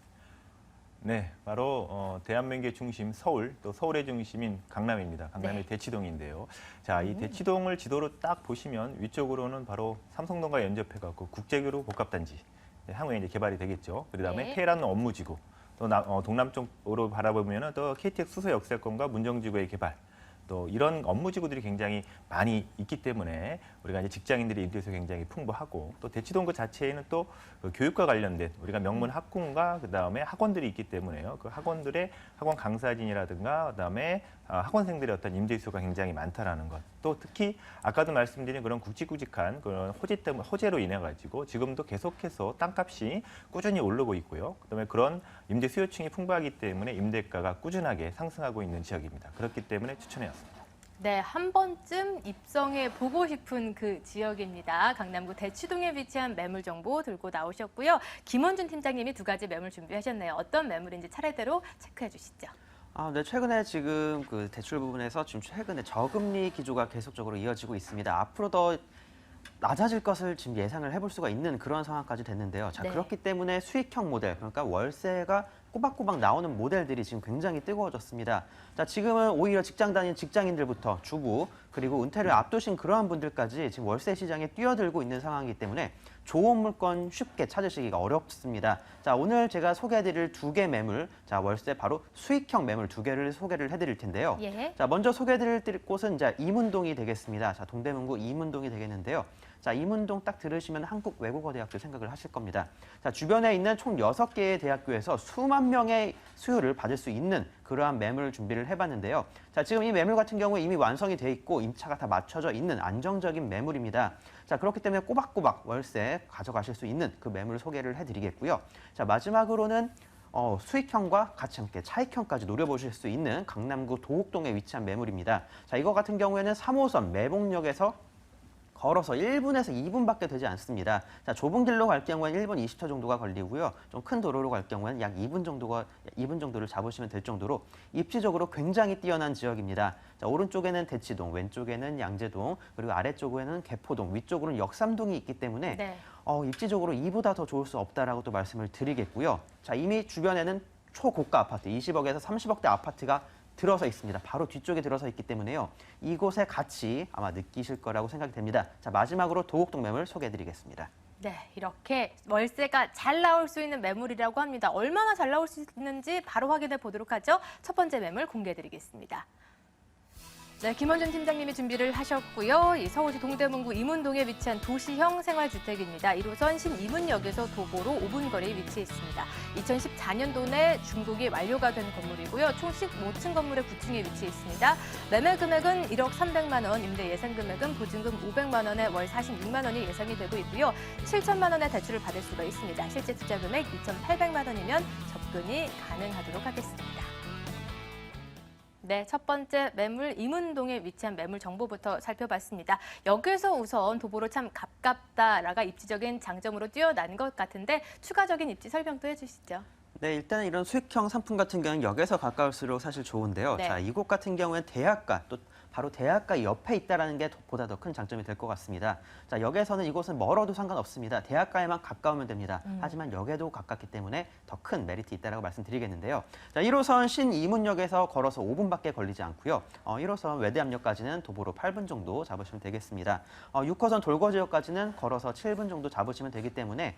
네, 바로 대한민국의 중심 서울, 또 서울의 중심인 강남입니다. 강남의 네. 대치동인데요. 자, 이 대치동을 지도로 딱 보시면 위쪽으로는 바로 삼성동과 연접해갖고 국제교류 복합단지 향후에 이제 개발이 되겠죠. 그다음에 네. 테헤란 업무지구, 또 동남쪽으로 바라보면은 또 KTX 수소 역세권과 문정지구의 개발. 또 이런 업무지구들이 굉장히 많이 있기 때문에 우리가 이제 직장인들의 임대수가 굉장히 풍부하고, 또 대치동 그 자체에는 또 그 교육과 관련된 우리가 명문 학군과 그다음에 학원들이 있기 때문에요. 그 학원들의 학원 강사진이라든가 그다음에 학원생들의 어떤 임대수가 굉장히 많다라는 것. 또 특히 아까도 말씀드린 그런 굵직굵직한 그런 호재로 인해 가지고 지금도 계속해서 땅값이 꾸준히 오르고 있고요. 그다음에 그런 임대 수요층이 풍부하기 때문에 임대가가 꾸준하게 상승하고 있는 지역입니다. 그렇기 때문에 추천해왔습니다. 네, 한 번쯤 입성해 보고 싶은 그 지역입니다. 강남구 대치동에 위치한 매물 정보 들고 나오셨고요. 김원준 팀장님이 두 가지 매물 준비하셨네요. 어떤 매물인지 차례대로 체크해 주시죠. 네, 최근에 지금 그 대출 부분에서 지금 최근에 저금리 기조가 계속적으로 이어지고 있습니다. 앞으로 더 낮아질 것을 지금 예상을 해볼 수가 있는 그런 상황까지 됐는데요. 자, 네. 그렇기 때문에 수익형 모델, 그러니까 월세가 꼬박꼬박 나오는 모델들이 지금 굉장히 뜨거워졌습니다. 자, 지금은 오히려 직장 다니는 직장인들부터 주부, 그리고 은퇴를 앞두신 그러한 분들까지 지금 월세 시장에 뛰어들고 있는 상황이기 때문에 좋은 물건 쉽게 찾으시기가 어렵습니다. 자, 오늘 제가 소개해드릴 두 개 매물, 자, 월세 바로 수익형 매물 두 개를 소개를 해드릴 텐데요. 예. 자, 먼저 소개해드릴 곳은 이제 이문동이 되겠습니다. 자, 동대문구 이문동이 되겠는데요. 자, 이문동 딱 들으시면 한국외국어대학교 생각을 하실 겁니다. 자, 주변에 있는 총 6개의 대학교에서 수만 명의 수요를 받을 수 있는 그러한 매물 준비를 해봤는데요. 자, 지금 이 매물 같은 경우에 이미 완성이 돼 있고 임차가 다 맞춰져 있는 안정적인 매물입니다. 자, 그렇기 때문에 꼬박꼬박 월세 가져가실 수 있는 그 매물 소개를 해드리겠고요. 자, 마지막으로는 수익형과 같이 함께 차익형까지 노려보실 수 있는 강남구 도곡동에 위치한 매물입니다. 자, 이거 같은 경우에는 3호선 매봉역에서 걸어서 1분에서 2분밖에 되지 않습니다. 자, 좁은 길로 갈 경우에는 1분 20초 정도가 걸리고요. 좀 큰 도로로 갈 경우에는 약 2분 정도를 잡으시면 될 정도로 입지적으로 굉장히 뛰어난 지역입니다. 자, 오른쪽에는 대치동, 왼쪽에는 양재동, 그리고 아래쪽에는 개포동, 위쪽으로는 역삼동이 있기 때문에 네. 입지적으로 이보다 더 좋을 수 없다라고 또 말씀을 드리겠고요. 자, 이미 주변에는 초고가 아파트, 20억에서 30억대 아파트가 들어서 있습니다. 바로 뒤쪽에 들어서 있기 때문에요. 이곳의 가치 아마 느끼실 거라고 생각이 됩니다. 자, 마지막으로 도곡동 매물 소개해드리겠습니다. 네, 이렇게 월세가 잘 나올 수 있는 매물이라고 합니다. 얼마나 잘 나올 수 있는지 바로 확인해 보도록 하죠. 첫 번째 매물 공개해드리겠습니다. 네, 김원준 팀장님이 준비를 하셨고요. 이 서울시 동대문구 이문동에 위치한 도시형 생활주택입니다. 1호선 신이문역에서 도보로 5분 거리에 위치해 있습니다. 2014년도 내 준공이 완료가 된 건물이고요. 총 15층 건물의 9층에 위치해 있습니다. 매매 금액은 1억 300만 원, 임대 예상 금액은 보증금 500만 원에 월 46만 원이 예상이 되고 있고요. 7천만 원의 대출을 받을 수가 있습니다. 실제 투자 금액 2,800만 원이면 접근이 가능하도록 하겠습니다. 네, 첫 번째 매물 이문동에 위치한 매물 정보부터 살펴봤습니다. 여기서 우선 도보로 참 가깝다라가 입지적인 장점으로 뛰어난 것 같은데 추가적인 입지 설명도 해주시죠. 네, 일단 이런 수익형 상품 같은 경우는 역에서 가까울수록 사실 좋은데요. 네. 자, 이곳 같은 경우에는 대학가 또 바로 대학가 옆에 있다는 게 보다 더 큰 장점이 될 것 같습니다. 자, 역에서는 이곳은 멀어도 상관없습니다. 대학가에만 가까우면 됩니다. 하지만 역에도 가깝기 때문에 더 큰 메리트 있다라고 말씀드리겠는데요. 자, 1호선 신이문역에서 걸어서 5분밖에 걸리지 않고요. 1호선 외대암역까지는 도보로 8분 정도 잡으시면 되겠습니다. 6호선 돌거지역까지는 걸어서 7분 정도 잡으시면 되기 때문에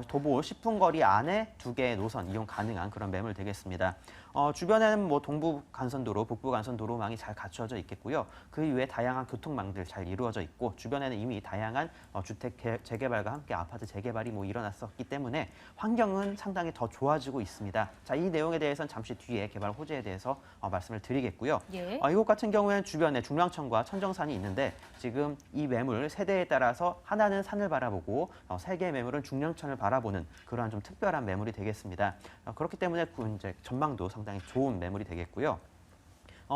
도보 10분 거리 안에 두 개의 노선 이용 가능한 그런 매물 되겠습니다. 주변에는 뭐 동부 간선도로, 북부 간선도로망이 잘 갖춰져 있겠고요. 되겠고요. 그 이외에 다양한 교통망들 잘 이루어져 있고 주변에는 이미 다양한 주택 재개발과 함께 아파트 재개발이 일어났었기 때문에 환경은 상당히 더 좋아지고 있습니다. 자, 이 내용에 대해서는 잠시 뒤에 개발 호재에 대해서 말씀을 드리겠고요. 예. 이곳 같은 경우에는 주변에 중랑천과 천정산이 있는데 지금 이 매물 세대에 따라서 하나는 산을 바라보고 세 개의 매물은 중랑천을 바라보는 그러한 좀 특별한 매물이 되겠습니다. 그렇기 때문에 이제 전망도 상당히 좋은 매물이 되겠고요.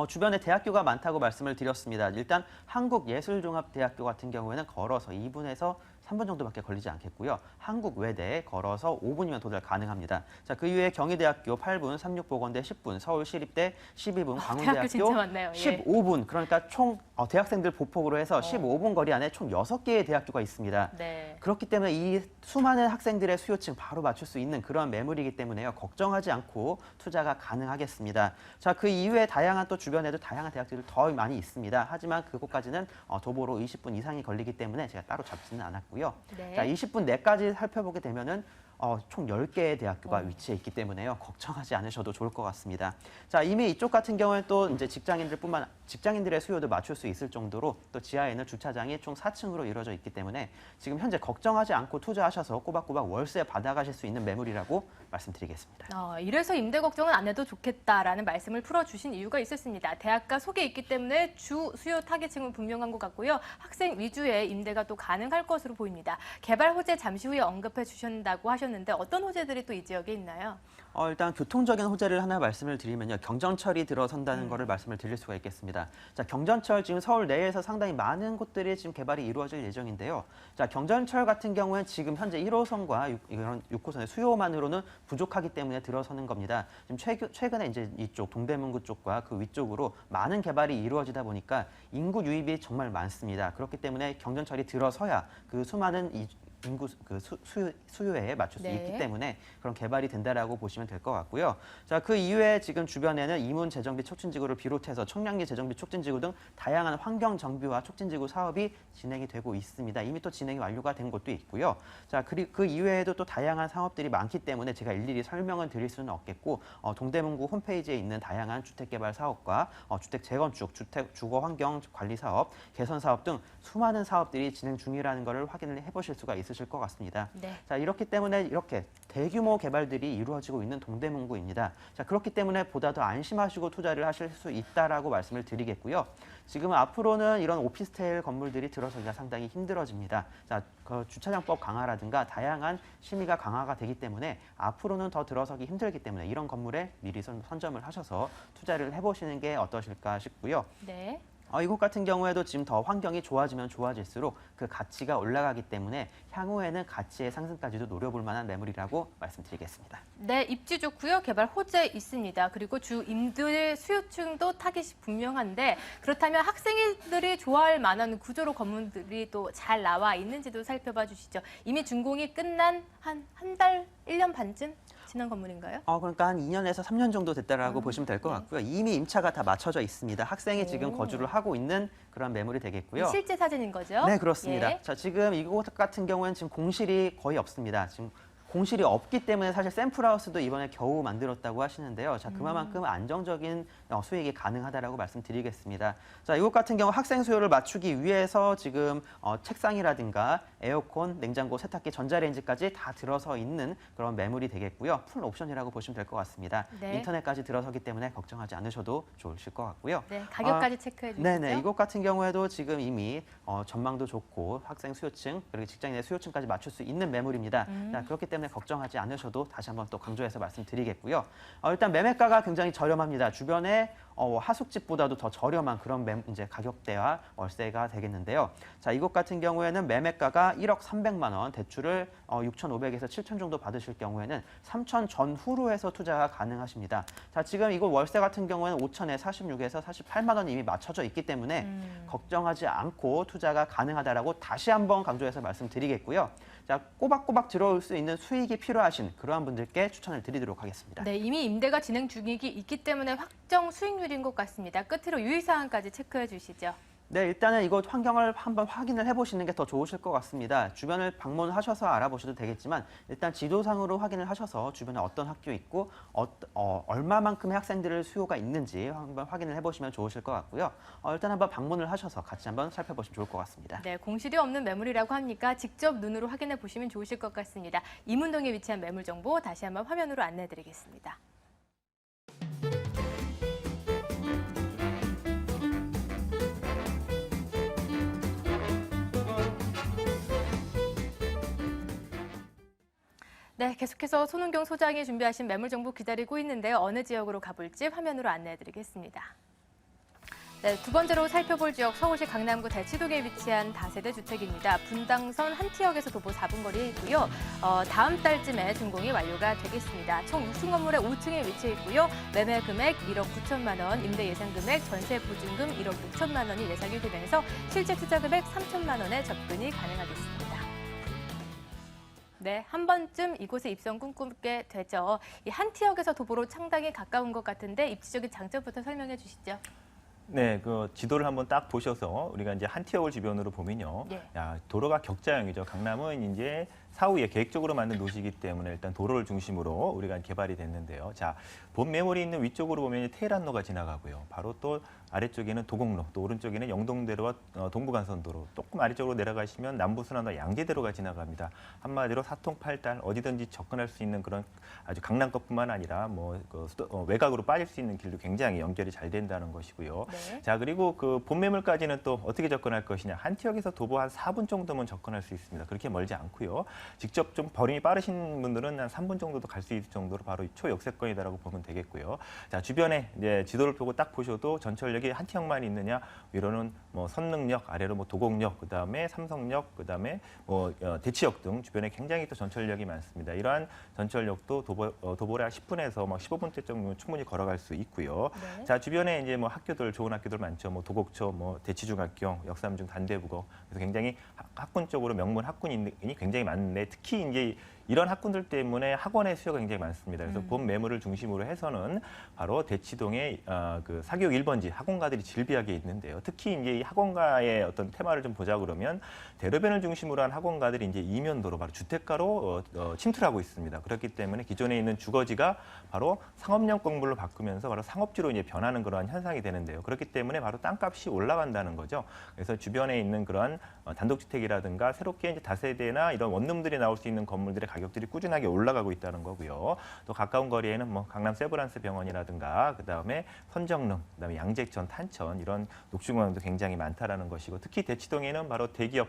주변에 대학교가 많다고 말씀을 드렸습니다. 일단 한국예술종합대학교 같은 경우에는 걸어서 2분에서 3분 정도밖에 걸리지 않겠고요. 한국외대에 걸어서 5분이면 도달 가능합니다. 자, 그 이후에 경희대학교 8분, 삼육보건대 10분, 서울시립대 12분, 대학교 광운대학교 진짜 많네요. 예. 15분. 그러니까 총 대학생들 보폭으로 해서 15분 거리 안에 총 6개의 대학교가 있습니다. 네. 그렇기 때문에 이 수많은 학생들의 수요층 바로 맞출 수 있는 그런 매물이기 때문에요. 걱정하지 않고 투자가 가능하겠습니다. 자, 그 이후에 다양한 또 주변에도 다양한 대학들이 더 많이 있습니다. 하지만 그곳까지는 도보로 20분 이상이 걸리기 때문에 제가 따로 잡지는 않았고요. 네. 자, 20분 내까지 살펴보게 되면은 총 10개의 대학교가 위치해 있기 때문에요. 걱정하지 않으셔도 좋을 것 같습니다. 자, 이미 이쪽 같은 경우는 또 이제 직장인들의 수요도 맞출 수 있을 정도로 또 지하에는 주차장이 총 4층으로 이루어져 있기 때문에 지금 현재 걱정하지 않고 투자하셔서 꼬박꼬박 월세 받아가실 수 있는 매물이라고 말씀드리겠습니다. 이래서 임대 걱정은 안 해도 좋겠다라는 말씀을 풀어주신 이유가 있었습니다. 대학가 속에 있기 때문에 주 수요 타겟층은 분명한 것 같고요. 학생 위주의 임대가 또 가능할 것으로 보입니다. 개발 호재 잠시 후에 언급해 주신다고 하셨는데 어떤 호재들이 또 이 지역에 있나요? 일단 교통적인 호재를 하나 말씀을 드리면요. 경전철이 들어선다는 거를 말씀을 드릴 수가 있겠습니다. 자, 경전철 지금 서울 내에서 상당히 많은 곳들이 지금 개발이 이루어질 예정인데요. 자, 경전철 같은 경우는 지금 현재 1호선과 이런 6호선의 수요만으로는 부족하기 때문에 들어서는 겁니다. 지금 최근에 이제 이쪽 동대문구 쪽과 그 위쪽으로 많은 개발이 이루어지다 보니까 인구 유입이 정말 많습니다. 그렇기 때문에 경전철이 들어서야 그 수많은 인구 수요에 맞출 수 네. 있기 때문에 그런 개발이 된다라고 보시면 될 것 같고요. 자, 그 이후에 지금 주변에는 이문 재정비 촉진지구를 비롯해서 청량리 재정비 촉진지구 등 다양한 환경 정비와 촉진지구 사업이 진행이 되고 있습니다. 이미 또 진행이 완료가 된 곳도 있고요. 자, 그리고 그 이외에도 또 다양한 사업들이 많기 때문에 제가 일일이 설명을 드릴 수는 없겠고 동대문구 홈페이지에 있는 다양한 주택개발 사업과 주택 재건축, 주택 주거 환경 관리 사업, 개선 사업 등 수많은 사업들이 진행 중이라는 것을 확인을 해보실 수가 있으실 것 같습니다. 네. 자, 이렇기 때문에 이렇게 대규모 개발들이 이루어지고 있는 동대문구입니다. 자, 그렇기 때문에 보다 더 안심하시고 투자를 하실 수 있다라고 말씀을 드리겠고요. 지금 앞으로는 이런 오피스텔 건물들이 들어서기가 상당히 힘들어집니다. 자, 그 주차장법 강화라든가 다양한 심의가 강화가 되기 때문에 앞으로는 더 들어서기 힘들기 때문에 이런 건물에 미리 선점을 하셔서 투자를 해보시는 게 어떠실까 싶고요. 네. 이곳 같은 경우에도 지금 더 환경이 좋아지면 좋아질수록 그 가치가 올라가기 때문에 향후에는 가치의 상승까지도 노려볼 만한 매물이라고 말씀드리겠습니다. 네, 입지 좋고요. 개발 호재 있습니다. 그리고 주 임대 수요층도 타깃이 분명한데 그렇다면 학생들이 좋아할 만한 구조로 건물들이 또 잘 나와 있는지도 살펴봐 주시죠. 이미 준공이 끝난 한 달, 1년 반쯤 지난 건물인가요? 그러니까 한 2년에서 3년 정도 됐다라고 보시면 될 것 같고요. 이미 임차가 다 맞춰져 있습니다. 학생이 지금 거주를 하고 있는 그런 매물이 되겠고요. 실제 사진인 거죠? 네, 그렇습니다. 예. 자, 지금 이곳 같은 경우에는 지금 공실이 거의 없습니다. 지금 공실이 없기 때문에 사실 샘플하우스도 이번에 겨우 만들었다고 하시는데요. 자, 그만큼 안정적인 수익이 가능하다라고 말씀드리겠습니다. 자, 이곳 같은 경우 학생 수요를 맞추기 위해서 지금 책상이라든가 에어컨, 냉장고, 세탁기, 전자레인지까지 다 들어서 있는 그런 매물이 되겠고요. 풀 옵션이라고 보시면 될 것 같습니다. 네. 인터넷까지 들어서기 때문에 걱정하지 않으셔도 좋으실 것 같고요. 네, 가격까지 체크해 주시죠. 네네, 이곳 같은 경우에도 지금 이미 전망도 좋고 학생 수요층 그리고 직장인의 수요층까지 맞출 수 있는 매물입니다. 자, 그렇기 때문에 걱정하지 않으셔도 다시 한번 또 강조해서 말씀드리겠고요. 일단 매매가가 굉장히 저렴합니다. 주변에 하숙집보다도 더 저렴한 그런 이제 가격대와 월세가 되겠는데요. 자, 이곳 같은 경우에는 매매가가 1억 300만 원, 대출을 6,500에서 7,000 정도 받으실 경우에는 3,000 전후로 해서 투자가 가능하십니다. 자, 지금 이곳 월세 같은 경우에는 5,000에 46에서 48만 원이 이미 맞춰져 있기 때문에 걱정하지 않고 투자가 가능하다라고 다시 한번 강조해서 말씀드리겠고요. 자, 꼬박꼬박 들어올 수 있는 수익이 필요하신 그러한 분들께 추천을 드리도록 하겠습니다. 네, 이미 임대가 진행 중이기 때문에 확정 수익률인 것 같습니다. 끝으로 유의사항까지 체크해 주시죠. 네, 일단은 이곳 환경을 한번 확인을 해보시는 게 더 좋으실 것 같습니다. 주변을 방문하셔서 알아보셔도 되겠지만 일단 지도상으로 확인을 하셔서 주변에 어떤 학교 있고 얼마만큼의 학생들을 수요가 있는지 한번 확인을 해보시면 좋으실 것 같고요. 일단 한번 방문을 하셔서 같이 한번 살펴보시면 좋을 것 같습니다. 네, 공실이 없는 매물이라고 하니까 직접 눈으로 확인해 보시면 좋으실 것 같습니다. 이문동에 위치한 매물 정보 다시 한번 화면으로 안내해드리겠습니다. 네, 계속해서 손은경 소장이 준비하신 매물 정보 기다리고 있는데요. 어느 지역으로 가볼지 화면으로 안내해드리겠습니다. 네, 두 번째로 살펴볼 지역 서울시 강남구 대치동에 위치한 다세대 주택입니다. 분당선 한 지역에서 도보 4분 거리에 있고요. 다음 달쯤에 준공이 완료가 되겠습니다. 총 6층 건물에 5층에 위치해 있고요. 매매 금액 1억 9천만 원, 임대 예상 금액, 전세 보증금 1억 6천만 원이 예상이 되면서 실제 투자 금액 3천만 원에 접근이 가능하겠습니다. 네, 한 번쯤 이곳에 입성 꿈꾸게 되죠. 이 한 지역에서 도보로 상당히 가까운 것 같은데 입지적인 장점부터 설명해 주시죠. 네, 그 지도를 한번 딱 보셔서 우리가 이제 한티어월 주변으로 보면요. 예. 야, 도로가 격자형이죠. 강남은 이제 사후에 계획적으로 만든 도시이기 때문에 일단 도로를 중심으로 우리가 개발이 됐는데요. 자, 본 매물이 있는 위쪽으로 보면 테헤란로가 지나가고요. 바로 또 아래쪽에는 도곡로, 또 오른쪽에는 영동대로와 동부간선도로, 조금 아래쪽으로 내려가시면 남부순환로 양재대로가 지나갑니다. 한마디로 사통팔달 어디든지 접근할 수 있는 그런 아주 강남 것뿐만 아니라 외곽으로 빠질 수 있는 길도 굉장히 연결이 잘 된다는 것이고요. 네. 자, 그리고 그 본 매물까지는 또 어떻게 접근할 것이냐. 한 지역에서 도보 한 4분 정도면 접근할 수 있습니다. 그렇게 멀지 않고요. 직접 좀 걸음이 빠르신 분들은 한 3분 정도도 갈 수 있을 정도로 바로 초역세권이다라고 보면 되겠고요. 자, 주변에 이제 지도를 펴고 딱 보셔도 전철역이 한 지역만 있느냐? 위로는 뭐 선릉역, 아래로 뭐 도곡역, 그다음에 삼성역, 그다음에 뭐 대치역 등 주변에 굉장히 또 전철역이 많습니다. 이러한 전철역도 도보를 한 10분에서 막 15분대 정도 충분히 걸어갈 수 있고요. 네. 자, 주변에 이제 뭐 학교들 좋은 학교들 많죠. 뭐 도곡초, 뭐 대치중학교, 역삼중, 단대국어. 그래서 굉장히 학군 쪽으로 명문 학군이 굉장히 많은데 특히 이제 이런 학군들 때문에 학원의 수요가 굉장히 많습니다. 그래서 본 매물을 중심으로 해서는 바로 대치동의 그 사교육 1번지 학원가들이 질비하게 있는데요. 특히 이제 이 학원가의 어떤 테마를 좀 보자 그러면 대로변을 중심으로 한 학원가들이 이제 이면도로 바로 주택가로 침투하고 있습니다. 그렇기 때문에 기존에 있는 주거지가 바로 상업용 건물로 바꾸면서 바로 상업지로 이제 변하는 그러한 현상이 되는데요. 그렇기 때문에 바로 땅값이 올라간다는 거죠. 그래서 주변에 있는 그러한 단독주택이라든가 새롭게 이제 다세대나 이런 원룸들이 나올 수 있는 건물들의 가격들이 꾸준하게 올라가고 있다는 거고요. 또 가까운 거리에는 뭐 강남 세브란스 병원이라든가 그다음에 선정릉, 그다음에 양재천, 탄천 이런 녹중공항도 굉장히 많다라는 것이고 특히 대치동에는 바로 대기업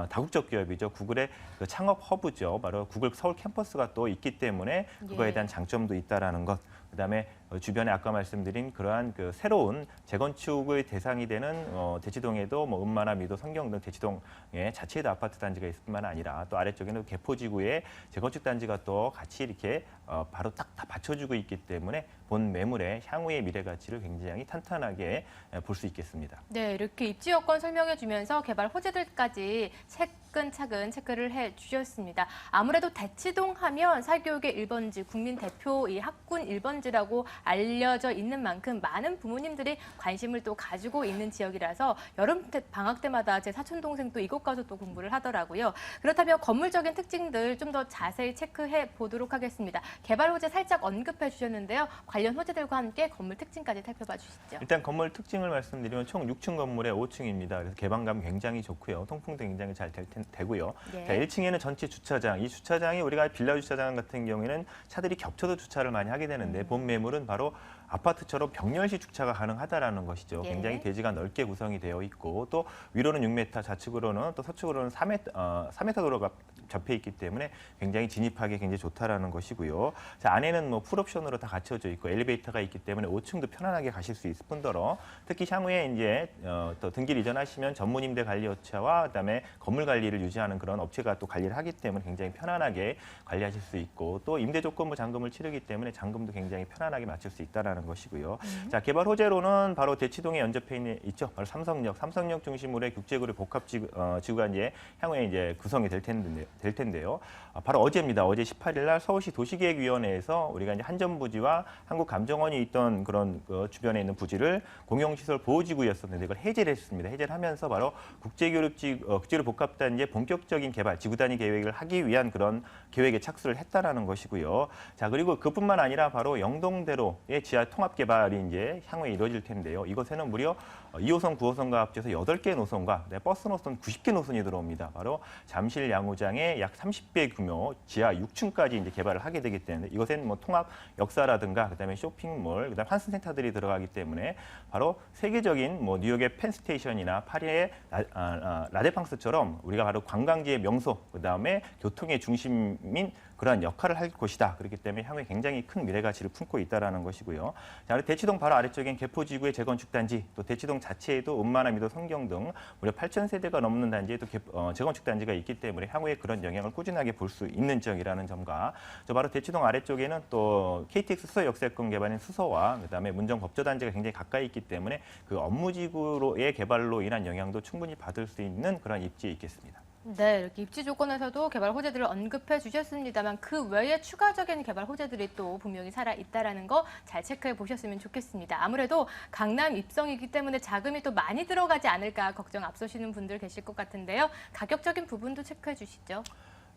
다국적 기업이죠. 구글의 그 창업 허브죠. 바로 구글 서울 캠퍼스가 또 있기 때문에 그거에 대한 장점도 있다라는 것. 그다음에 주변에 아까 말씀드린 그러한 그 새로운 재건축의 대상이 되는 대치동에도 뭐 음마나 미도, 성경 등 대치동에 자체의 아파트 단지가 있을 뿐만 아니라 또 아래쪽에는 개포지구에 재건축 단지가 또 같이 이렇게 바로 딱 다 받쳐주고 있기 때문에 본 매물의 향후의 미래 가치를 굉장히 탄탄하게 볼 수 있겠습니다. 네, 이렇게 입지 여건 설명해 주면서 개발 호재들까지 차근차근 체크를 해 주셨습니다. 아무래도 대치동 하면 사교육의 1번지, 국민 대표 이 학군 1번지라고 알려져 있는 만큼 많은 부모님들이 관심을 또 가지고 있는 지역이라서 여름 방학 때마다 제 사촌 동생도 이곳 가서 또 공부를 하더라고요. 그렇다면 건물적인 특징들 좀 더 자세히 체크해 보도록 하겠습니다. 개발 호재 살짝 언급해 주셨는데요. 관련 호재들과 함께 건물 특징까지 살펴봐 주시죠. 일단 건물 특징을 말씀드리면 총 6층 건물에 5층입니다. 그래서 개방감 굉장히 좋고요. 통풍도 굉장히 잘 되고요. 네. 자, 1층에는 전체 주차장. 이 주차장이 우리가 빌라 주차장 같은 경우에는 차들이 겹쳐서 주차를 많이 하게 되는데 본 매물은 바로 아파트처럼 병렬식 주차가 가능하다라는 것이죠. 예. 굉장히 대지가 넓게 구성이 되어 있고 또 위로는 6m, 좌측으로는 또 서측으로는 3m 도로가 접해 있기 때문에 굉장히 진입하기 굉장히 좋다라는 것이고요. 자, 안에는 뭐 풀옵션으로 다 갖춰져 있고 엘리베이터가 있기 때문에 5층도 편안하게 가실 수 있을 뿐더러 특히 향후에 이제 또 등기를 이전하시면 전문 임대 관리 업체와 그다음에 건물 관리를 유지하는 그런 업체가 또 관리를 하기 때문에 굉장히 편안하게 관리하실 수 있고 또 임대 조건부 잔금을 치르기 때문에 잔금도 굉장히 편안하게 맞출 수 있다라는 것이고요. 자, 개발 호재로는 바로 대치동에 연접해 있죠. 바로 삼성역 중심으로 국제그룹 복합 지구가 이제 향후에 이제 구성이 될 텐데요. 될 텐데요. 바로 어제입니다. 어제 18일 날 서울시 도시계획위원회에서 우리가 이제 한전부지와 한국감정원이 있던 그런 주변에 있는 부지를 공용시설 보호지구였었는데 이걸 해제를 했습니다. 해제를 하면서 바로 국제교류 복합단지의 본격적인 개발, 지구 단위 계획을 하기 위한 그런 계획에 착수를 했다라는 것이고요. 자, 그리고 그뿐만 아니라 바로 영동대로의 지하 통합 개발이 이제 향후에 이루어질 텐데요. 이곳에는 무려 2호선, 9호선과 합쳐서 8개 노선과 버스 노선 90개 노선이 들어옵니다. 바로 잠실 양호장의 약 30배 규모 지하 6층까지 이제 개발을 하게 되기 때문에 이것엔 뭐 통합 역사라든가 그다음에 쇼핑몰, 그다음 환승센터들이 들어가기 때문에 바로 세계적인 뭐 뉴욕의 펜스테이션이나 파리의 라데팡스처럼 우리가 바로 관광지의 명소, 그다음에 교통의 중심인 그러한 역할을 할 곳이다. 그렇기 때문에 향후에 굉장히 큰 미래 가치를 품고 있다라는 것이고요. 자, 그리고 대치동 바로 아래쪽엔 개포지구의 재건축 단지, 또 대치동 자체에도 음마나 미도 성경 등 무려 8,000세대가 넘는 단지에도 재건축 단지가 있기 때문에 향후에 그런 영향을 꾸준하게 볼 수 있는 지역이라는 점과 저 바로 대치동 아래쪽에는 또 KTX 수서 역세권 개발인 수서와 그다음에 문정 법조 단지가 굉장히 가까이 있기 때문에 그 업무지구로의 개발로 인한 영향도 충분히 받을 수 있는 그런 입지에 있겠습니다. 네, 이렇게 입지 조건에서도 개발 호재들을 언급해 주셨습니다만 그 외에 추가적인 개발 호재들이 또 분명히 살아 있다라는 거 잘 체크해 보셨으면 좋겠습니다. 아무래도 강남 입성이기 때문에 자금이 또 많이 들어가지 않을까 걱정 앞서시는 분들 계실 것 같은데요. 가격적인 부분도 체크해 주시죠.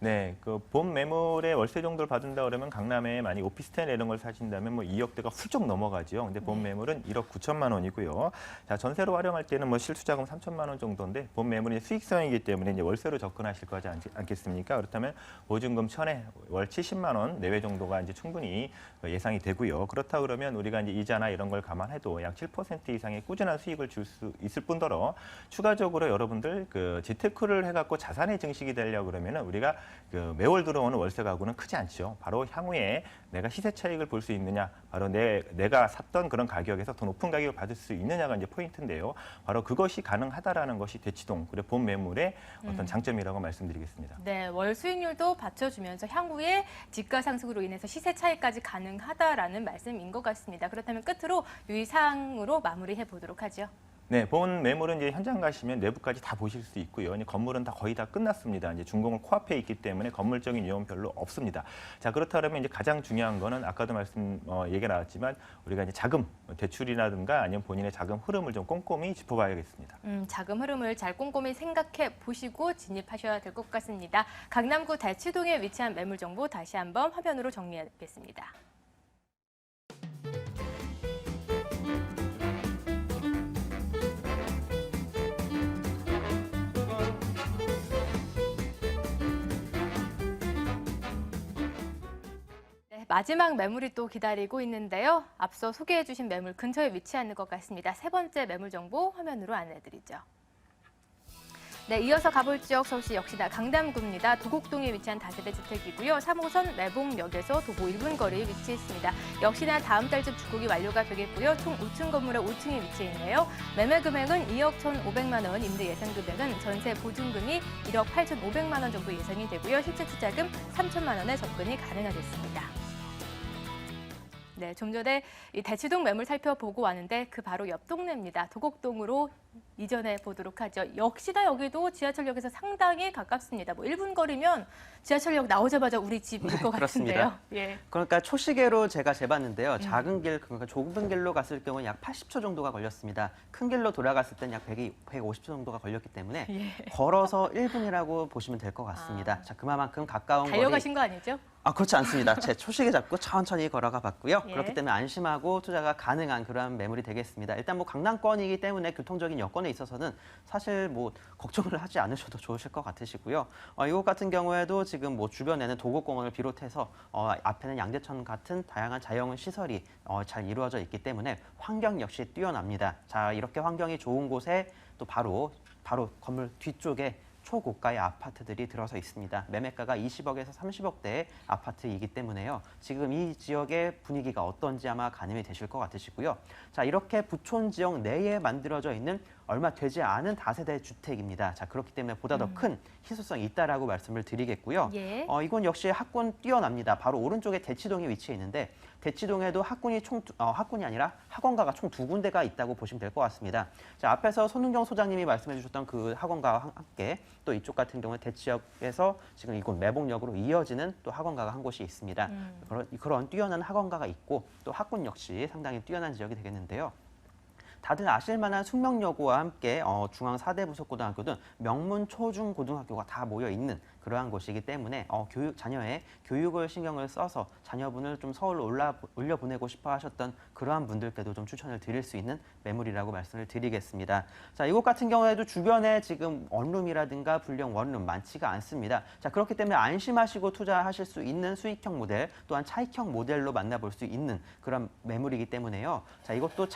네, 그 본 매물의 월세 정도를 받는다 그러면 강남에 많이 오피스텔 이런 걸 사신다면 뭐 2억대가 훌쩍 넘어가죠. 근데 본 매물은 1억 9천만 원이고요. 자, 전세로 활용할 때는 뭐 실수자금 3천만 원 정도인데 본 매물이 수익성이기 때문에 이제 월세로 접근하실 거지 않겠습니까? 그렇다면 보증금 1,000에 월 70만 원 내외 정도가 이제 충분히 예상이 되고요. 그렇다 그러면 우리가 이제 이자나 이런 걸 감안해도 약 7% 이상의 꾸준한 수익을 줄 수 있을 뿐더러 추가적으로 여러분들 그 재테크를 해갖고 자산의 증식이 되려고 그러면은 우리가 그 매월 들어오는 월세 가구는 크지 않죠. 바로 향후에 내가 시세 차익을 볼 수 있느냐, 바로 내가 샀던 그런 가격에서 더 높은 가격을 받을 수 있느냐가 이제 포인트인데요. 바로 그것이 가능하다라는 것이 대치동 그리고 본 매물의 어떤 장점이라고 말씀드리겠습니다. 네, 월 수익률도 받쳐주면서 향후에 집가 상승으로 인해서 시세 차익까지 가능하다라는 말씀인 것 같습니다. 그렇다면 끝으로 유의사항으로 마무리해 보도록 하죠. 네, 본 매물은 이제 현장 가시면 내부까지 다 보실 수 있고요. 이제 건물은 다 거의 다 끝났습니다. 이제 준공을 코앞에 있기 때문에 건물적인 위험은 별로 없습니다. 자, 그렇다면 이제 가장 중요한 거는 아까도 얘기가 나왔지만 우리가 이제 자금 대출이라든가 아니면 본인의 자금 흐름을 좀 꼼꼼히 짚어봐야겠습니다. 자금 흐름을 잘 꼼꼼히 생각해 보시고 진입하셔야 될 것 같습니다. 강남구 대치동에 위치한 매물 정보 다시 한번 화면으로 정리하겠습니다. 마지막 매물이 또 기다리고 있는데요. 앞서 소개해 주신 매물 근처에 위치하는 것 같습니다. 세 번째 매물 정보 화면으로 안내해드리죠. 네, 이어서 가볼 지역 서울시 역시나 강남구입니다. 도곡동에 위치한 다세대 주택이고요. 3호선 매봉역에서 도보 1분 거리에 위치해 있습니다. 역시나 다음 달쯤 준공이 완료가 되겠고요. 총 5층 건물의 5층에 위치해 있네요. 매매 금액은 2억 1,500만 원, 임대 예상 금액은 전세 보증금이 1억 8,500만 원 정도 예상이 되고요. 실제 투자금 3천만 원에 접근이 가능하겠습니다. 네, 좀 전에 이 대치동 매물 살펴보고 왔는데 그 바로 옆 동네입니다. 도곡동으로 이전해 보도록 하죠. 역시나 여기도 지하철역에서 상당히 가깝습니다. 뭐 1분 거리면 지하철역 나오자마자 우리 집일 것 같은데요. 예. 그러니까 초시계로 제가 재봤는데요. 작은 길, 그러니까 좁은 길로 갔을 경우는 약 80초 정도가 걸렸습니다. 큰 길로 돌아갔을 때는 약 150초 정도가 걸렸기 때문에 걸어서 1분이라고 보시면 될 것 같습니다. 자, 그만큼 가까운 거리. 달려가신 거 아니죠? 아, 그렇지 않습니다. 제 초시계 잡고 천천히 걸어가 봤고요. 예. 그렇기 때문에 안심하고 투자가 가능한 그런 매물이 되겠습니다. 일단 뭐 강남권이기 때문에 교통적인 여건에 있어서는 사실 뭐 걱정을 하지 않으셔도 좋으실 것 같으시고요. 이곳 같은 경우에도 지금 뭐 주변에는 도곡공원을 비롯해서 앞에는 양재천 같은 다양한 자연 시설이 잘 이루어져 있기 때문에 환경 역시 뛰어납니다. 자, 이렇게 환경이 좋은 곳에 또 바로 건물 뒤쪽에 초고가의 아파트들이 들어서 있습니다. 매매가가 20억에서 30억대의 아파트이기 때문에요. 지금 이 지역의 분위기가 어떤지 아마 가늠이 되실 것 같으시고요. 자, 이렇게 부촌 지역 내에 만들어져 있는 얼마 되지 않은 다세대 주택입니다. 자, 그렇기 때문에 보다 더 큰 희소성이 있다라고 말씀을 드리겠고요. 예. 이건 역시 학군 뛰어납니다. 바로 오른쪽에 대치동이 위치해 있는데 대치동에도 학군이 아니라 학원가가 총 2군데가 있다고 보시면 될 것 같습니다. 자, 앞에서 손은경 소장님이 말씀해 주셨던 그 학원가와 함께 또 이쪽 같은 경우는 대치역에서 지금 이곳 매봉역으로 이어지는 또 학원가가 한 곳이 있습니다. 그런 뛰어난 학원가가 있고 또 학군 역시 상당히 뛰어난 지역이 되겠는데요. 다들 아실 만한 숙명여고와 함께 중앙 4대 부속고등학교 등 명문 초중 고등학교가 다 모여 있는 그러한 곳이기 때문에 자녀의 교육을 신경을 써서 자녀분을 좀 서울로 올려 보내고 싶어 하셨던 그러한 분들께도 좀 추천을 드릴 수 있는 매물이라고 말씀을 드리겠습니다. 자, 이곳 같은 경우에도 주변에 지금 원룸이라든가 불량 원룸 많지가 않습니다. 자, 그렇기 때문에 안심하시고 투자하실 수 있는 수익형 모델 또한 차익형 모델로 만나볼 수 있는 그런 매물이기 때문에요. 자, 이것도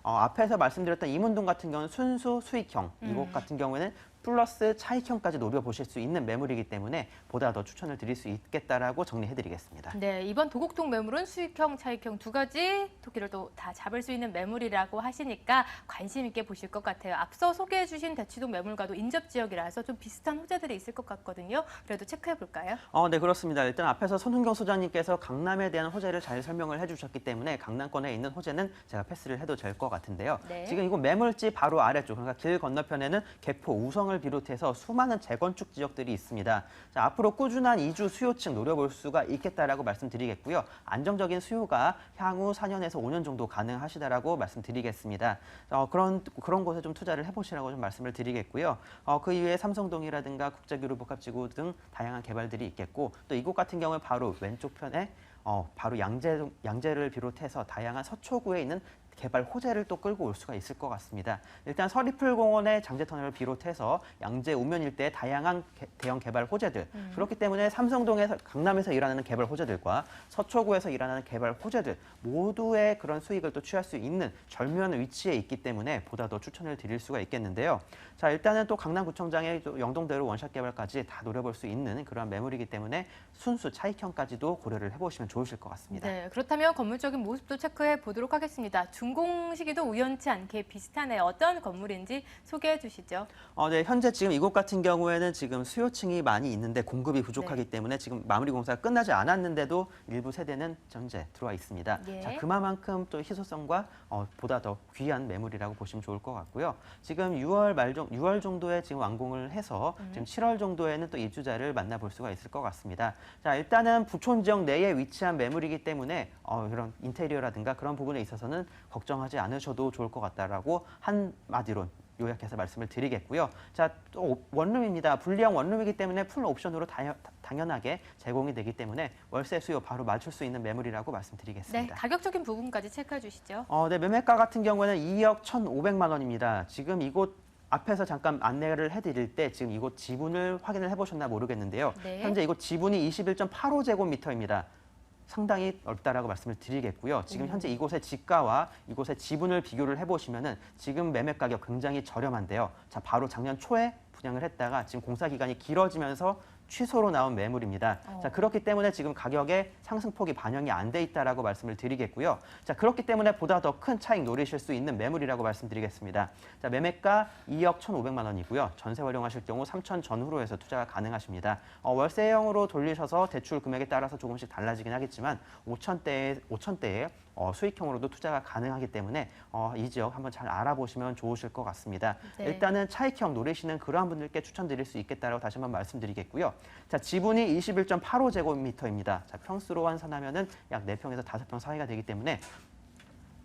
앞에서 말씀드렸던 이문동 같은 경우는 순수 수익형, 이곳 같은 경우에는 플러스 차익형까지 노려보실 수 있는 매물이기 때문에 보다 더 추천을 드릴 수 있겠다라고 정리해드리겠습니다. 네, 이번 도곡동 매물은 수익형, 차익형 두 가지 토끼를 또 다 잡을 수 있는 매물이라고 하시니까 관심 있게 보실 것 같아요. 앞서 소개해 주신 대치동 매물과도 인접 지역이라서 좀 비슷한 호재들이 있을 것 같거든요. 그래도 체크해 볼까요? 네, 그렇습니다. 일단 앞에서 손은경 소장님께서 강남에 대한 호재를 잘 설명을 해주셨기 때문에 강남권에 있는 호재는 제가 패스를 해도 될 것 같은데요. 네. 지금 이곳 매물지 바로 아래쪽, 그러니까 길 건너편에는 개포, 우성을 비롯해서 수많은 재건축 지역들이 있습니다. 자, 앞으로 꾸준한 이주 수요층 노려볼 수가 있겠다라고 말씀드리겠고요. 안정적인 수요가 향후 4년에서 5년 정도 가능하시다라고 말씀드리겠습니다. 그런 곳에 좀 투자를 해보시라고 좀 말씀을 드리겠고요. 그 이외에 삼성동이라든가 국제교류 복합지구 등 다양한 개발들이 있겠고 또 이곳 같은 경우에 바로 왼쪽 편에 바로 양재를 비롯해서 다양한 서초구에 있는 개발 호재를 또 끌고 올 수가 있을 것 같습니다. 일단 서리풀공원의 장제터널을 비롯해서 양재 우면 일대의 다양한 대형 개발 호재들 그렇기 때문에 삼성동에서 강남에서 일하는 개발 호재들과 서초구에서 일하는 개발 호재들 모두의 그런 수익을 또 취할 수 있는 절묘한 위치에 있기 때문에 보다 더 추천을 드릴 수가 있겠는데요. 자, 일단은 또 강남구청장의 영동대로 원샷 개발까지 다 노려볼 수 있는 그런 매물이기 때문에 순수 차익형까지도 고려를 해보시면 좋으실 것 같습니다. 네, 그렇다면 건물적인 모습도 체크해 보도록 하겠습니다. 준공 시기도 우연치 않게 비슷하네요. 어떤 건물인지 소개해 주시죠. 네, 현재 지금 이곳 같은 경우에는 지금 수요층이 많이 있는데 공급이 부족하기 때문에 지금 마무리 공사가 끝나지 않았는데도 일부 세대는 현재 들어와 있습니다. 예. 자, 그만큼 또 희소성과 보다 더 귀한 매물이라고 보시면 좋을 것 같고요. 지금 6월 정도에 지금 완공을 해서 지금 7월 정도에는 또 입주자를 만나볼 수가 있을 것 같습니다. 자, 일단은 부촌 지역 내에 위치한 매물이기 때문에 이런 인테리어라든가 그런 부분에 있어서는 걱정하지 않으셔도 좋을 것 같다라고 한마디로 요약해서 말씀을 드리겠고요. 자, 또 원룸입니다. 분리형 원룸이기 때문에 풀 옵션으로 당연하게 제공이 되기 때문에 월세 수요 바로 맞출 수 있는 매물이라고 네, 말씀드리겠습니다. 가격적인 부분까지 체크해 주시죠. 네, 매매가 같은 경우에는 2억 1,500만 원입니다. 지금 이곳 앞에서 잠깐 안내를 해드릴 때 지금 이곳 지분을 확인을 해보셨나 모르겠는데요. 네. 현재 이곳 지분이 21.85제곱미터입니다. 상당히 넓다라고 말씀을 드리겠고요. 지금 현재 이곳의 지가와 이곳의 지분을 비교를 해보시면은 지금 매매 가격 굉장히 저렴한데요. 자, 바로 작년 초에 분양을 했다가 지금 공사 기간이 길어지면서 취소로 나온 매물입니다. 자, 그렇기 때문에 지금 가격에 상승폭이 반영이 안 돼 있다라고 말씀을 드리겠고요. 자, 그렇기 때문에 보다 더 큰 차익 노리실 수 있는 매물이라고 말씀드리겠습니다. 자, 매매가 2억 1,500만 원이고요. 전세 활용하실 경우 3천 전후로 해서 투자가 가능하십니다. 월세형으로 돌리셔서 대출 금액에 따라서 조금씩 달라지긴 하겠지만 5천대에 수익형으로도 투자가 가능하기 때문에 이 지역 한번 잘 알아보시면 좋으실 것 같습니다. 네. 일단은 차익형 노리시는 그러한 분들께 추천드릴 수 있겠다라고 다시 한번 말씀드리겠고요. 자, 지분이 21.85제곱미터입니다. 자, 평수로 환산하면은 약 4평에서 5평 사이가 되기 때문에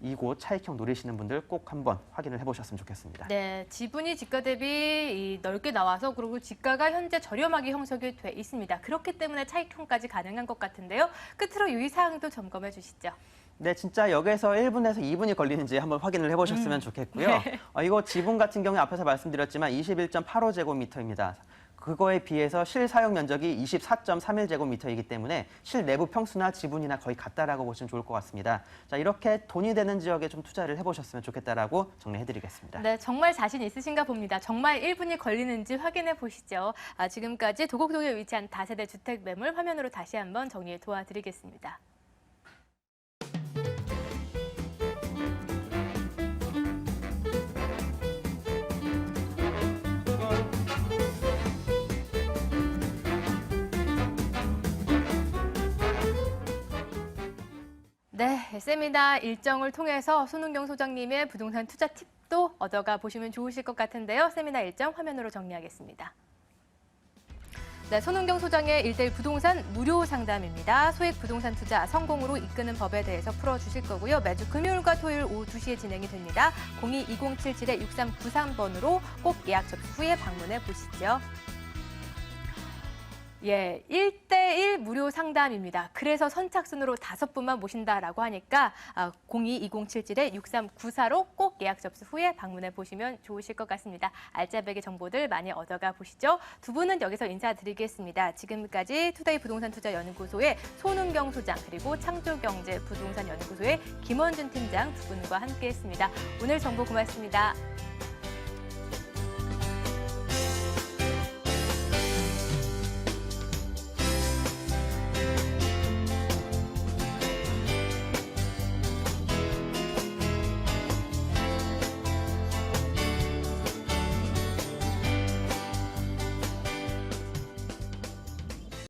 이곳 차익형 노리시는 분들 꼭 한번 확인을 해보셨으면 좋겠습니다. 네, 지분이 지가 대비 넓게 나와서 그리고 지가가 현재 저렴하게 형성이 돼 있습니다. 그렇기 때문에 차익형까지 가능한 것 같은데요. 끝으로 유의사항도 점검해 주시죠. 네, 진짜 여기에서 1분에서 2분이 걸리는지 한번 확인을 해보셨으면 좋겠고요. 네. 이거 지분 같은 경우에 앞에서 말씀드렸지만 21.85제곱미터입니다. 그거에 비해서 실사용 면적이 24.31제곱미터이기 때문에 실내부 평수나 지분이나 거의 같다라고 보시면 좋을 것 같습니다. 자, 이렇게 돈이 되는 지역에 좀 투자를 해보셨으면 좋겠다라고 정리해드리겠습니다. 네, 정말 자신 있으신가 봅니다. 정말 1분이 걸리는지 확인해 보시죠. 지금까지 도곡동에 위치한 다세대 주택 매물 화면으로 다시 한번 정리해 도와드리겠습니다. 네, 세미나 일정을 통해서 손은경 소장님의 부동산 투자 팁도 얻어가 보시면 좋으실 것 같은데요. 세미나 일정 화면으로 정리하겠습니다. 네, 손은경 소장의 1:1 부동산 무료 상담입니다. 소액 부동산 투자 성공으로 이끄는 법에 대해서 풀어주실 거고요. 매주 금요일과 토요일 오후 2시에 진행이 됩니다. 02-2077-6393번으로 꼭 예약 접수 후에 방문해 보시죠. 예, 1:1 무료 상담입니다. 그래서 선착순으로 5분만 모신다라고 하니까 02-2077-6394로 꼭 예약 접수 후에 방문해 보시면 좋으실 것 같습니다. 알짜배기 정보들 많이 얻어가 보시죠. 두 분은 여기서 인사드리겠습니다. 지금까지 투데이 부동산 투자 연구소의 손은경 소장 그리고 창조경제 부동산 연구소의 김원준 팀장 두 분과 함께했습니다. 오늘 정보 고맙습니다.